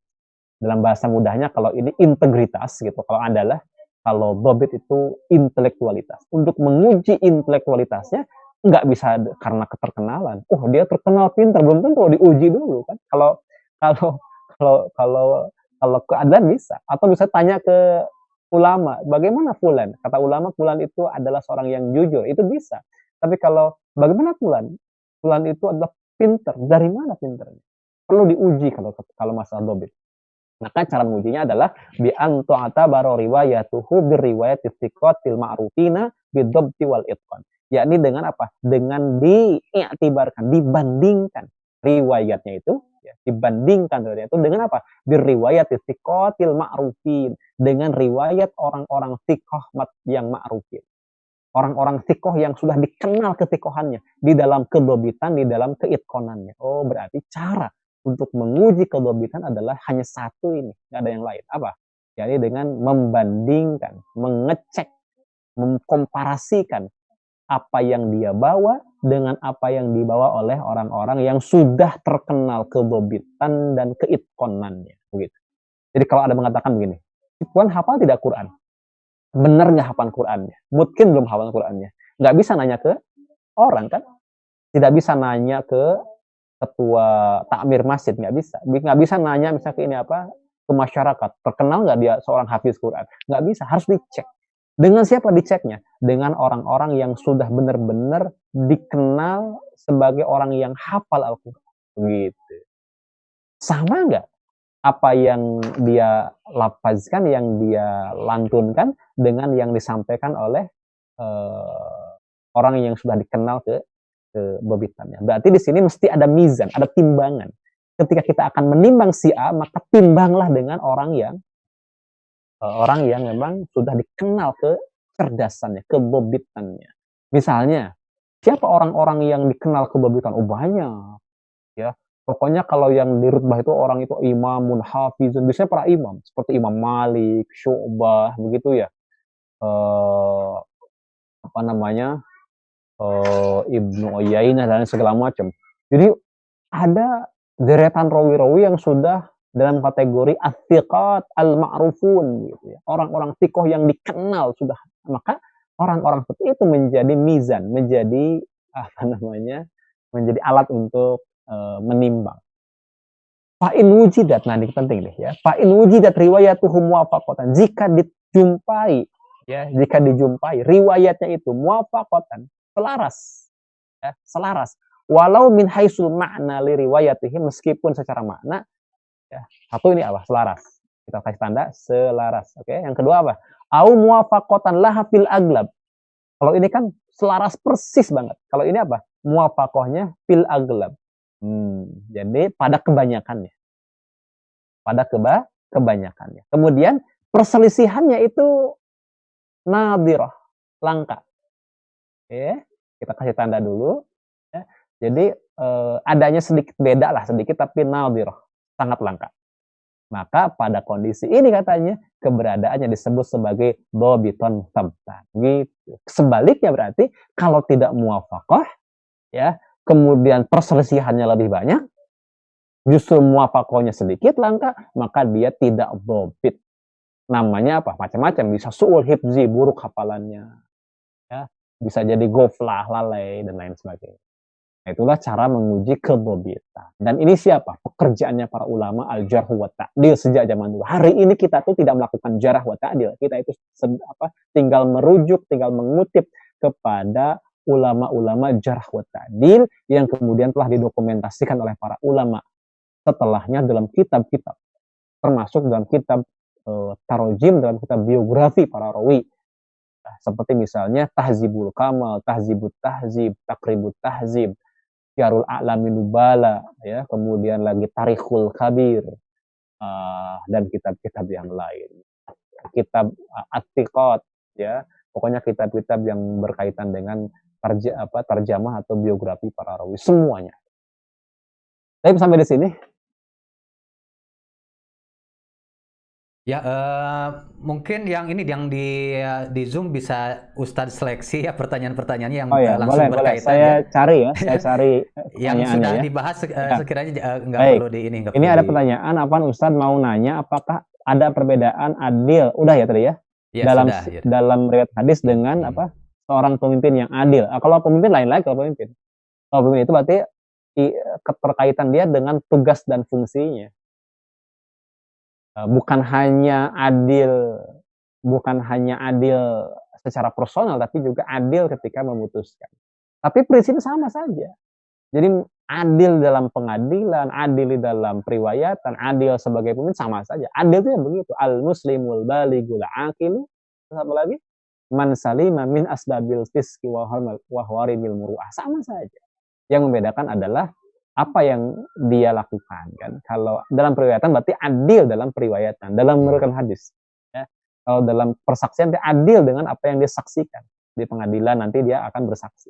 Dalam bahasa mudahnya kalau ini integritas gitu, kalau adalah kalau bobit itu intelektualitas. Untuk menguji intelektualitasnya nggak bisa karena keterkenalan. Oh dia terkenal pintar, belum tentu diuji dulu kan. Kalau kalau kalau kalau keadaan bisa. Atau bisa tanya ke ulama, bagaimana fulan? Kata ulama fulan itu adalah seorang yang jujur, itu bisa. Tapi kalau bagaimana fulan? Fulan itu adalah pintar. Dari mana pintarnya? Perlu diuji kalau masalah dobit. Maka cara mengujinya adalah bi an tu'tabara riwayatuhu bir riwayati thiqatil ma'rufina bidhabti wal itqan. Yakni dengan apa? Dengan diiktibarkan, dibandingkan riwayatnya itu ya, dibandingkan riwayatnya itu dengan apa? Bir riwayati thiqatil ma'rufin, dengan riwayat orang-orang thiqah yang ma'rufin. Orang-orang thiqah yang sudah dikenal ketikohannya di dalam kedobitan, di dalam keitqanannya. Oh, berarti cara untuk menguji kedobitan adalah hanya satu ini, nggak ada yang lain. Apa? Jadi dengan membandingkan, mengecek, mengkomparasikan apa yang dia bawa dengan apa yang dibawa oleh orang-orang yang sudah terkenal kedobitan dan keitkonannya. Begitu. Jadi kalau ada mengatakan begini, Puan hafal tidak Quran? Benar nggak hafal Qurannya? Mungkin belum hafal Qurannya. Nggak bisa nanya ke orang kan? Tidak bisa nanya ke ketua takmir masjid, nggak bisa nanya misalnya ini apa ke masyarakat terkenal nggak dia seorang hafiz Quran, nggak bisa, harus dicek. Dengan siapa diceknya? Dengan orang-orang yang sudah benar-benar dikenal sebagai orang yang hafal Al-Quran, gitu. Sama nggak apa yang dia lafazkan, yang dia lantunkan dengan yang disampaikan oleh orang yang sudah dikenal kebebitannya. Berarti di sini mesti ada mizan, ada timbangan. Ketika kita akan menimbang si A, maka timbanglah dengan orang yang memang sudah dikenal kecerdasannya, kebebitannya. Misalnya, siapa orang-orang yang dikenal kebebitan? Oh banyak, ya. Pokoknya kalau yang di rutbah itu orang itu imamun hafizun, biasanya para imam seperti Imam Malik, Syu'bah, begitu ya. Apa namanya? Ibnu Uyainah dan segala macam. Jadi ada deretan rawi-rawi yang sudah dalam kategori as-thiqat al-ma'rufun gitu ya. Orang-orang thiqah yang dikenal sudah. Maka orang-orang seperti itu menjadi mizan, menjadi apa namanya? Menjadi alat untuk menimbang. Fa'in wujidat, nah ini penting deh ya. Fa'in wujidat riwayatuhum muwafaqatan. Jika dijumpai riwayatnya itu muwafaqatan, selaras, ya, selaras. Walau min haisul makna li riwayatihim, meskipun secara makna, ya, satu ini apa? Selaras. Kita kasih tanda selaras. Oke, yang kedua apa? Au muwafaqatan laha fil aglab. Kalau ini kan selaras persis banget. Kalau ini apa? Muwafaqahnya fil aglab. Jadi pada kebanyakannya. Kebanyakannya. Kemudian perselisihannya itu nadirah, langka. Ya, kita kasih tanda dulu. Ya. Jadi adanya sedikit beda lah, sedikit tapi nadirah, sangat langka. Maka pada kondisi ini katanya keberadaannya disebut sebagai dobiton tabtan. Gitu. Sebaliknya berarti kalau tidak muwafaqah, ya, kemudian perselisihannya lebih banyak, justru muwafaqahnya sedikit langka, maka dia tidak dobit. Namanya apa? Macam-macam, bisa su'ul hifzi, buruk hafalannya, ya, bisa jadi goflah, lalai, dan lain sebagainya. Nah, itulah cara menguji kedobitan. Dan ini siapa? Pekerjaannya para ulama al-jarh wa ta'dil sejak zaman dulu. Hari ini kita tuh tidak melakukan jarh wa ta'dil. Kita itu tinggal merujuk, tinggal mengutip kepada ulama-ulama jarh wa ta'dil yang kemudian telah didokumentasikan oleh para ulama setelahnya dalam kitab-kitab. Termasuk dalam kitab tarojim, dalam kitab biografi para rawi. Seperti misalnya Tahzibul Kamal, Tahzibut Tahzib, Takribut Tahzib, Syarul A'lamin Nubala, ya, kemudian lagi Tarikhul Kabir, dan kitab-kitab yang lain. Kitab At-Tiqat, ya, pokoknya kitab-kitab yang berkaitan dengan terjemah atau biografi para rawi semuanya. Tapi sampai di sini. Ya, mungkin yang ini yang di Zoom bisa Ustadz seleksi ya pertanyaan-pertanyaannya yang Ya, langsung boleh. berkaitan Saya ya. cari ya, saya cari yang sudah ya. dibahas Ya. sekiranya nggak Baik. perlu di ini. Ini ada pertanyaan, apa Ustadz mau nanya apakah ada perbedaan adil? Udah ya tadi ya? Ya, dalam sudah, ya. dalam riwayat hadis dengan apa? Seorang pemimpin yang adil. Kalau pemimpin lain lagi kalau pemimpin. Kalau pemimpin itu berarti keterkaitan dia dengan tugas dan fungsinya. Bukan hanya adil secara personal, tapi juga adil ketika memutuskan. Tapi prinsipnya sama saja. Jadi adil dalam pengadilan, adil dalam periwayatan, adil sebagai pemimpin sama saja. Adil itu ya begitu. Al-muslimul balighul aqilu. Apa lagi? Man salima min asbabil fiski wa harimil muru'ah. Sama saja. Yang membedakan adalah apa yang dia lakukan kan. Kalau dalam periwayatan berarti adil dalam periwayatan, dalam menurunkan hadis. Ya. Kalau dalam persaksian dia adil dengan apa yang dia saksikan. Di pengadilan nanti dia akan bersaksi.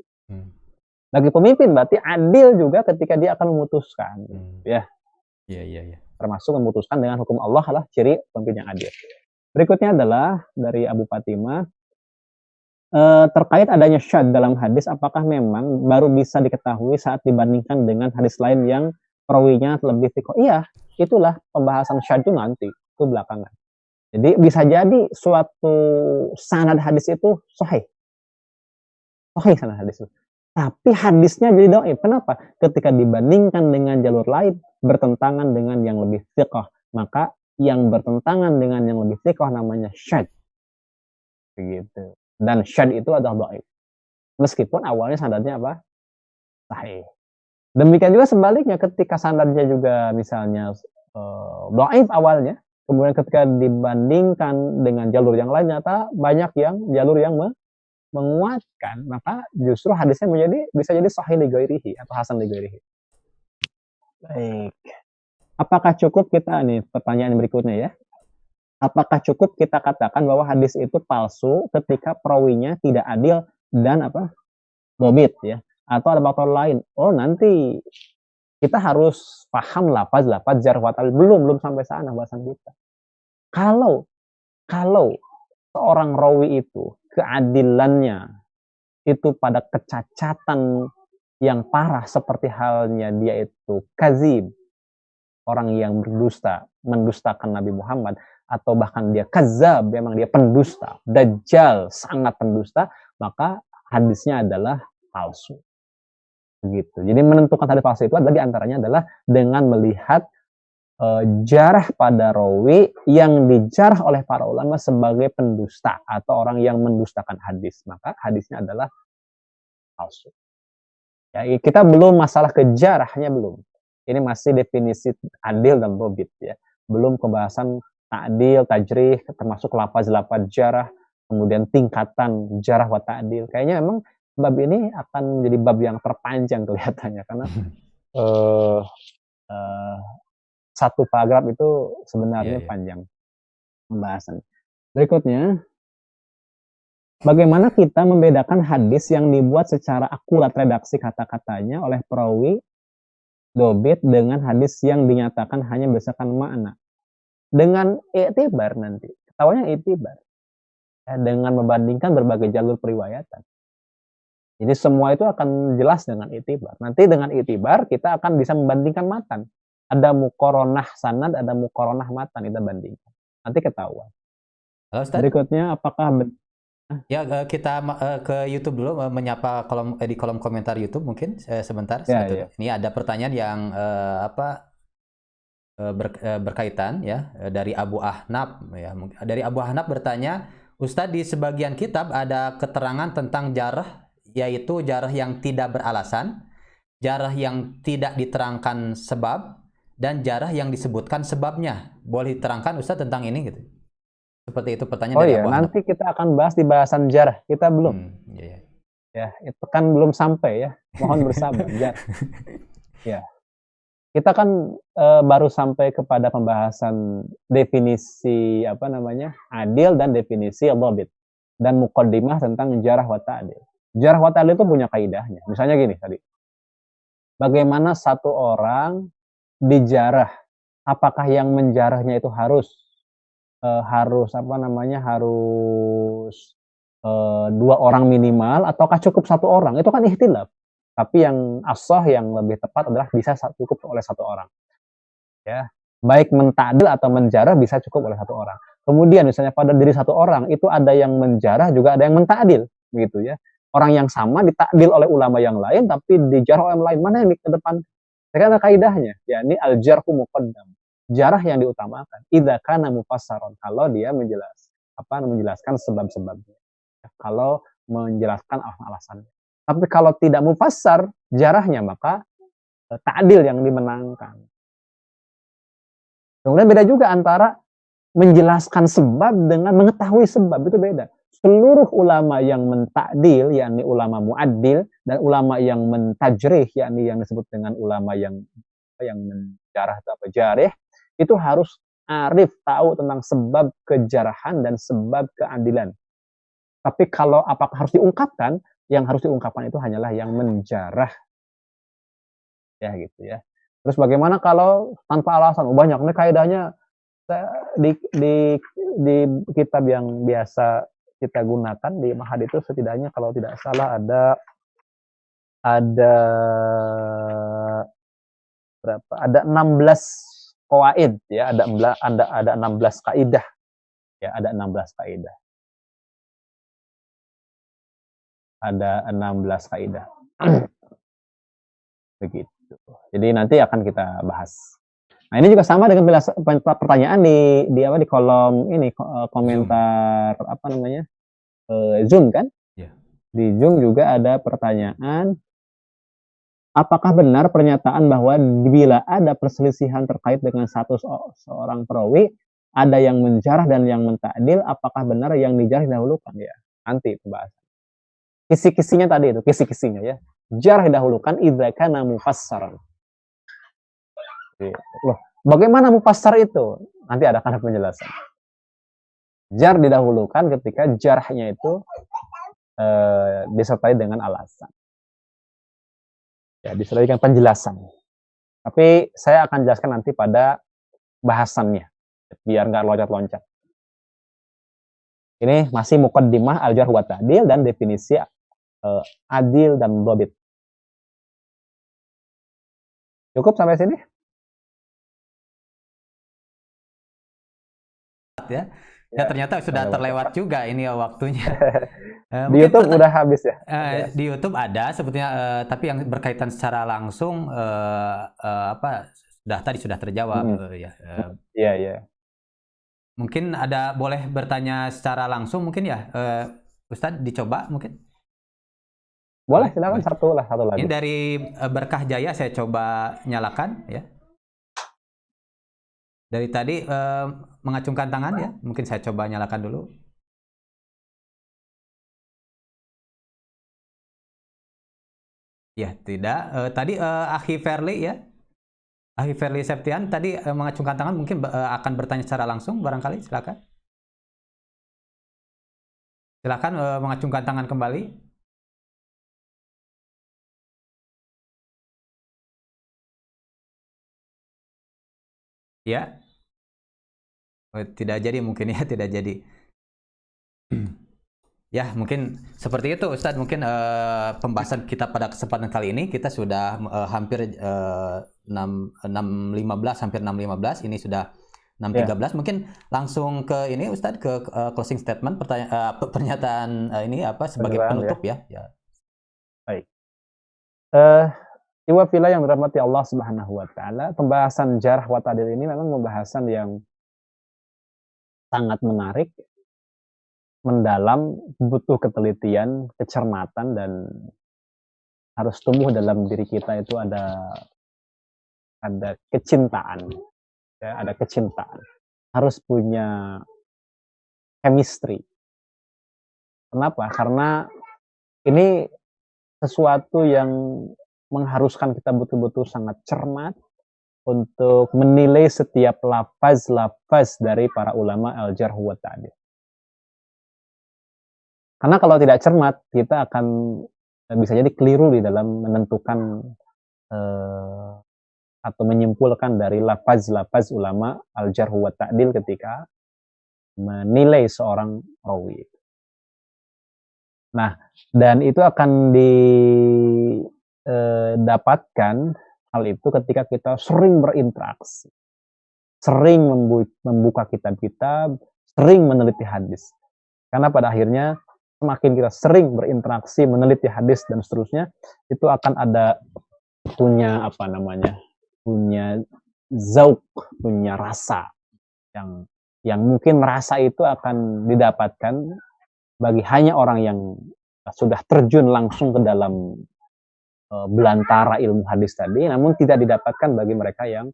Bagi pemimpin berarti adil juga ketika dia akan memutuskan. Ya. Iya. Termasuk memutuskan dengan hukum Allah lah ciri pemimpin yang adil. Berikutnya adalah dari Abu Fatimah. Terkait adanya syadz dalam hadis, apakah memang baru bisa diketahui saat dibandingkan dengan hadis lain yang perawinya lebih thiqah? Iya, itulah pembahasan syadz itu nanti, itu belakangan. Jadi bisa jadi suatu sanad hadis itu sahih sanad hadis itu. Tapi hadisnya jadi dhaif. Kenapa? Ketika dibandingkan dengan jalur lain, bertentangan dengan yang lebih thiqah. Maka yang bertentangan dengan yang lebih thiqah namanya syadz. Begitu. Dan syadz itu adalah dhaif. Meskipun awalnya sanadnya apa? Sahih. Demikian juga sebaliknya ketika sanadnya juga misalnya dhaif awalnya, kemudian ketika dibandingkan dengan jalur yang lain ternyata banyak yang jalur yang menguatkan, maka justru hadisnya bisa jadi sahih li ghairihi atau hasan li ghairihi. Baik. Apakah cukup kita nih pertanyaan berikutnya ya? Apakah cukup kita katakan bahwa hadis itu palsu ketika perawinya tidak adil dan dhabit ya? Atau ada faktor lain? Oh, nanti kita harus paham lafaz jarh wa ta'dil. Belum sampai sana bahasan kita. Kalau seorang rawi itu keadilannya itu pada kecacatan yang parah seperti halnya dia itu kazib, orang yang mendustakan Nabi Muhammad, atau bahkan dia kazab, memang dia pendusta, dajjal, sangat pendusta, maka hadisnya adalah palsu. Begitu. Jadi menentukan hadis palsu itu adalah diantaranya adalah dengan melihat jarah pada rawi yang dijarah oleh para ulama sebagai pendusta atau orang yang mendustakan hadis, maka hadisnya adalah palsu. Ya, kita belum masalah kejarahnya belum. Ini masih definisi adil dan dhabit ya. Belum pembahasan ta'dil, tajrih, termasuk lafaz jarah, kemudian tingkatan jarah wa ta'dil. Kayaknya memang bab ini akan menjadi bab yang terpanjang kelihatannya karena satu paragraf itu sebenarnya panjang pembahasan. Berikutnya, bagaimana kita membedakan hadis yang dibuat secara akurat redaksi kata-katanya oleh perawi dhabit dengan hadis yang dinyatakan hanya berdasarkan makna? Dengan i'tibar nanti. Ketawanya i'tibar. Ya, dengan membandingkan berbagai jalur periwayatan. Jadi semua itu akan jelas dengan i'tibar. Nanti dengan i'tibar kita akan bisa membandingkan matan. Ada muqaranah sanad, ada muqaranah matan, kita bandingkan. Nanti ketahuan. Halo, Ustaz. Berikutnya apakah ya kita ke YouTube dulu, menyapa di kolom komentar YouTube mungkin sebentar. Ya. Ini ada pertanyaan yang berkaitan ya dari Abu Ahnaf ya. Dari Abu Ahnaf bertanya, Ustadz, di sebagian kitab ada keterangan tentang jarah, yaitu jarah yang tidak beralasan, jarah yang tidak diterangkan sebab, dan jarah yang disebutkan sebabnya. Boleh diterangkan Ustadz tentang ini gitu? Seperti itu pertanyaan dari Abu Ahnaf. Nanti kita akan bahas di bahasan jarah. Kita belum. Ya, itu kan belum sampai ya. Mohon bersabar. Ya. kita kan baru sampai kepada pembahasan definisi adil dan definisi dhabit dan muqaddimah tentang jarh wa ta'dil. Jarh wa ta'dil itu punya kaidahnya. Misalnya gini tadi. Bagaimana satu orang dijarah? Apakah yang menjarahnya itu harus dua orang minimal ataukah cukup satu orang? Itu kan ikhtilaf. Tapi yang ashah yang lebih tepat adalah bisa cukup oleh satu orang. Ya, baik mentadil atau menjarah bisa cukup oleh satu orang. Kemudian misalnya pada diri satu orang itu ada yang menjarah juga ada yang mentadil, begitu ya. Orang yang sama ditakdil oleh ulama yang lain tapi dijarah oleh yang lain, mana yang di depan? Karena kaidahnya, yakni al-jarhu muqaddam. Jarah yang diutamakan. Idza kana mufassaron, kalau dia menjelaskan sebab-sebabnya. Kalau menjelaskan alasan-alasannya. Tapi kalau tidak mufassar jarahnya, maka ta'dil yang dimenangkan. Kemudian beda juga antara menjelaskan sebab dengan mengetahui sebab, itu beda. Seluruh ulama yang mentakdil, yakni ulama muaddil, dan ulama yang mentajrih, yakni yang disebut dengan ulama yang menjarah atau jarih, itu harus arif, tahu tentang sebab kejarahan dan sebab keadilan. Tapi kalau apakah harus diungkapkan, yang harus diungkapkan itu hanyalah yang menjarah. Ya gitu ya. Terus bagaimana kalau tanpa alasan? Banyak nih kaidahnya di kitab yang biasa kita gunakan di Mahad itu setidaknya kalau tidak salah ada berapa? Ada 16 qawaid ya, ada 16 kaidah. Ya, ada 16 kaidah. Ada 16 kaidah. Begitu. Jadi nanti akan kita bahas. Nah, ini juga sama dengan pertanyaan di kolom ini komentar Zoom kan? Yeah. Di Zoom juga ada pertanyaan, apakah benar pernyataan bahwa bila ada perselisihan terkait dengan status seorang perawi, ada yang menjarah dan yang mentakdil, apakah benar yang dijarah dahulukan? Ya, nanti pembahasan. Kisi-kisinya tadi itu, kisi-kisinya ya. Jarh dahulukan idza kana mufassaran. Loh, bagaimana mufassar itu? Nanti ada penjelasan. Jarh didahulukan ketika jarhnya itu disertai dengan alasan. Ya, disertai dengan penjelasan. Tapi saya akan jelaskan nanti pada bahasannya, biar nggak loncat-loncat. Ini masih muqaddimah al-jarh wa ta'dil dan definisi adil dan dhabit. Cukup sampai sini? Ya. Ya, ternyata sudah terlewat juga ini waktunya. Di YouTube udah habis ya? Di YouTube ada sebetulnya, tapi yang berkaitan secara langsung sudah terjawab. Iya, iya. Mungkin boleh bertanya secara langsung mungkin ya, Ustadz, dicoba mungkin. Boleh, silakan satu lagi. Ini dari Berkah Jaya, saya coba nyalakan ya. Dari tadi mengacungkan tangan ya, mungkin saya coba nyalakan dulu. Ya, tidak. Tadi Akhi Verli ya. Akhi Verli Septian tadi mengacungkan tangan, mungkin akan bertanya secara langsung barangkali, silakan. Silakan mengacungkan tangan kembali. Ya. Tidak jadi mungkin ya, tidak jadi. Ya, mungkin seperti itu Ustadz. Mungkin pembahasan kita pada kesempatan kali ini kita sudah hampir 6.15, hampir 6.15. Ini sudah 6.13. Mungkin langsung ke ini Ustadz, ke closing statement, pernyataan ini sebagai penutup ya. Baik. Iwa fillah yang dirahmati Allah Subhanahu wa taala, pembahasan jarh wa ta'dil ini memang pembahasan yang sangat menarik, mendalam, butuh ketelitian, kecermatan, dan harus tumbuh dalam diri kita itu ada kecintaan. Ya, ada kecintaan. Harus punya chemistry. Kenapa? Karena ini sesuatu yang mengharuskan kita betul-betul sangat cermat, untuk menilai setiap lafaz-lafaz dari para ulama al-jarh wa ta'dil. Karena kalau tidak cermat, kita akan bisa jadi keliru di dalam menentukan atau menyimpulkan dari lafaz-lafaz ulama al-jarh wa ta'dil ketika menilai seorang rawi. Nah, dan itu akan didapatkan hal itu ketika kita sering berinteraksi, sering membuka kitab-kitab, sering meneliti hadis. Karena pada akhirnya semakin kita sering berinteraksi, meneliti hadis dan seterusnya, itu akan ada punya punya zauk, punya rasa yang mungkin rasa itu akan didapatkan bagi hanya orang yang sudah terjun langsung ke dalam belantara ilmu hadis tadi, namun tidak didapatkan bagi mereka yang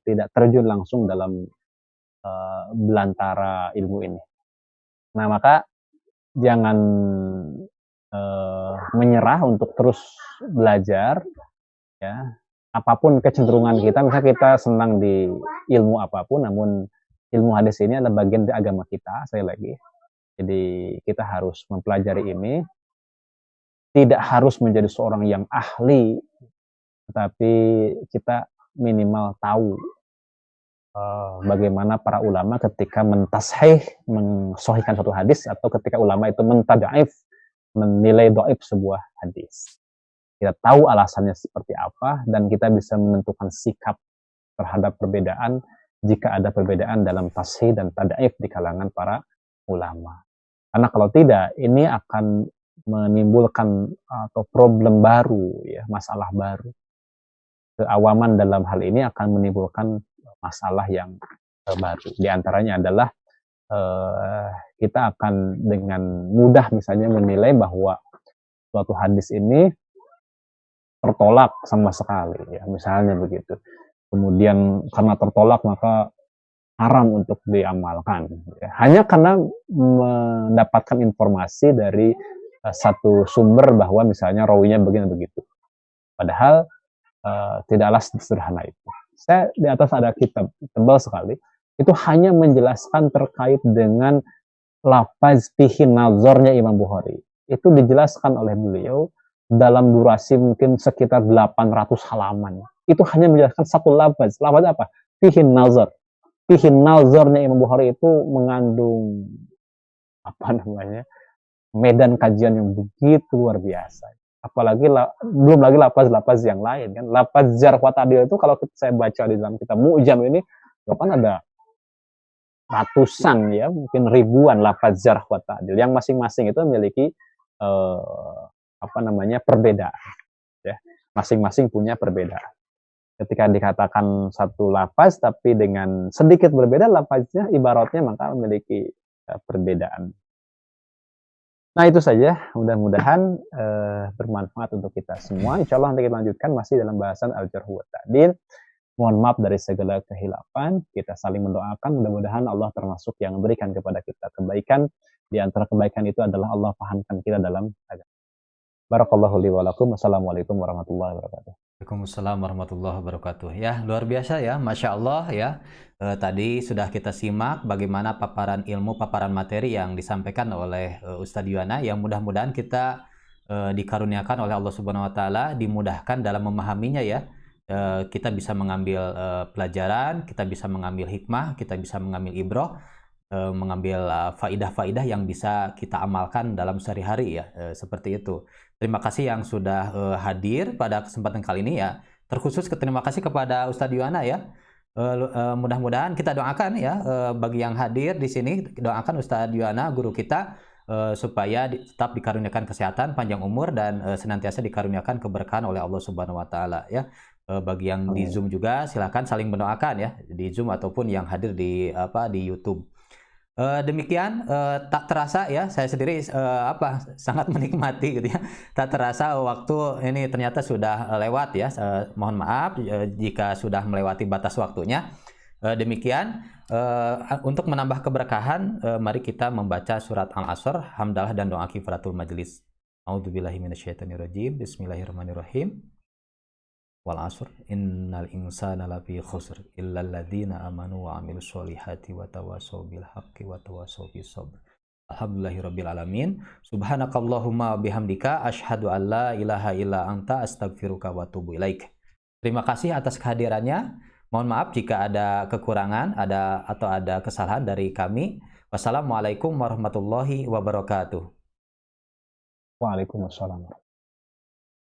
tidak terjun langsung dalam belantara ilmu ini. Nah, maka jangan menyerah untuk terus belajar, ya. Apapun kecenderungan kita, misalnya kita senang di ilmu apapun, namun ilmu hadis ini adalah bagian dari agama kita, sekali lagi. Jadi kita harus mempelajari ini, tidak harus menjadi seorang yang ahli, tetapi kita minimal tahu bagaimana para ulama ketika mensahihkan suatu hadis, atau ketika ulama itu mentadaif, menilai dhaif sebuah hadis. Kita tahu alasannya seperti apa, dan kita bisa menentukan sikap terhadap perbedaan jika ada perbedaan dalam tashih dan tadaif di kalangan para ulama. Karena kalau tidak, ini akan menimbulkan atau problem baru, ya, masalah baru. Keawaman dalam hal ini akan menimbulkan masalah yang baru. Di antaranya adalah kita akan dengan mudah misalnya menilai bahwa suatu hadis ini tertolak sama sekali, ya, misalnya begitu. Kemudian karena tertolak maka haram untuk diamalkan, ya. Hanya karena mendapatkan informasi dari satu sumber bahwa misalnya rawinya begini begitu. Padahal tidaklah sederhana itu. Saya di atas ada kitab tebal sekali, itu hanya menjelaskan terkait dengan lafaz fihi nazarnya Imam Bukhari. Itu dijelaskan oleh beliau dalam durasi mungkin sekitar 800 halaman. Itu hanya menjelaskan satu lafaz. Lafaz apa? Fihi nazar. Fihi nazarnya Imam Bukhari itu mengandung medan kajian yang begitu luar biasa. Apalagi belum lagi lafaz-lafaz yang lain kan. Lafaz jarh wa ta'dil itu kalau saya baca di dalam kitab Mu'jam ini, kan ada ratusan, ya, mungkin ribuan lafaz jarh wa ta'dil yang masing-masing itu memiliki perbedaan, ya. Masing-masing punya perbedaan. Ketika dikatakan satu lafaz tapi dengan sedikit berbeda lafaznya, ibaratnya, maka memiliki perbedaan. Nah, itu saja, mudah-mudahan bermanfaat untuk kita semua. Insyaallah nanti kita lanjutkan masih dalam bahasan al-jarh wa ta'dil. Mohon maaf dari segala kehilafan. Kita saling mendoakan, mudah-mudahan Allah termasuk yang memberikan kepada kita kebaikan. Di antara kebaikan itu adalah Allah pahamkan kita dalam agama. Barakallahu li wa lakum. Wassalamualaikum warahmatullahi wabarakatuh. Waalaikumsalam warahmatullahi wabarakatuh. Ya, luar biasa ya, Masya Allah ya. Tadi sudah kita simak bagaimana paparan ilmu, paparan materi yang disampaikan oleh Ustadz Yuwana, yang mudah-mudahan kita dikaruniakan oleh Allah Subhanahu Wa Taala, dimudahkan dalam memahaminya ya. Kita bisa mengambil pelajaran, kita bisa mengambil hikmah, kita bisa mengambil ibroh, mengambil faidah-faidah yang bisa kita amalkan dalam sehari-hari ya, seperti itu. Terima kasih yang sudah hadir pada kesempatan kali ini ya. Terkhusus terima kasih kepada Ustadz Yuwana ya. Mudah-mudahan kita doakan ya, bagi yang hadir di sini, doakan Ustadz Yuwana guru kita supaya tetap dikaruniakan kesehatan, panjang umur, dan senantiasa dikaruniakan keberkahan oleh Allah Subhanahu Wa Taala ya. Bagi yang di Zoom juga silakan saling mendoakan ya, di Zoom ataupun yang hadir di YouTube. Demikian, tak terasa ya, saya sendiri sangat menikmati gitu ya. Tak terasa waktu ini ternyata sudah lewat ya. Mohon maaf jika sudah melewati batas waktunya. Demikian, untuk menambah keberkahan, mari kita membaca surat Al-Asr, hamdalah dan doa kifaratul majlis. A'udzubillahi minasyaitonirrajim. Bismillahirrahmanirrahim. wal 'asr innal insana lafi khusr illal ladzina amanu wa 'amilus solihati wa tawassaw bil haqqi wa tawassaw bis sabr. Alhamdulillahirabbil alamin. Subhanakallahumma bihamdika asyhadu an la ilaha illa anta astaghfiruka wa atubu ilaik. Terima kasih atas kehadirannya. Mohon maaf jika ada kekurangan, atau ada kesalahan dari kami. Wassalamualaikum warahmatullahi wabarakatuh. Waalaikumsalam.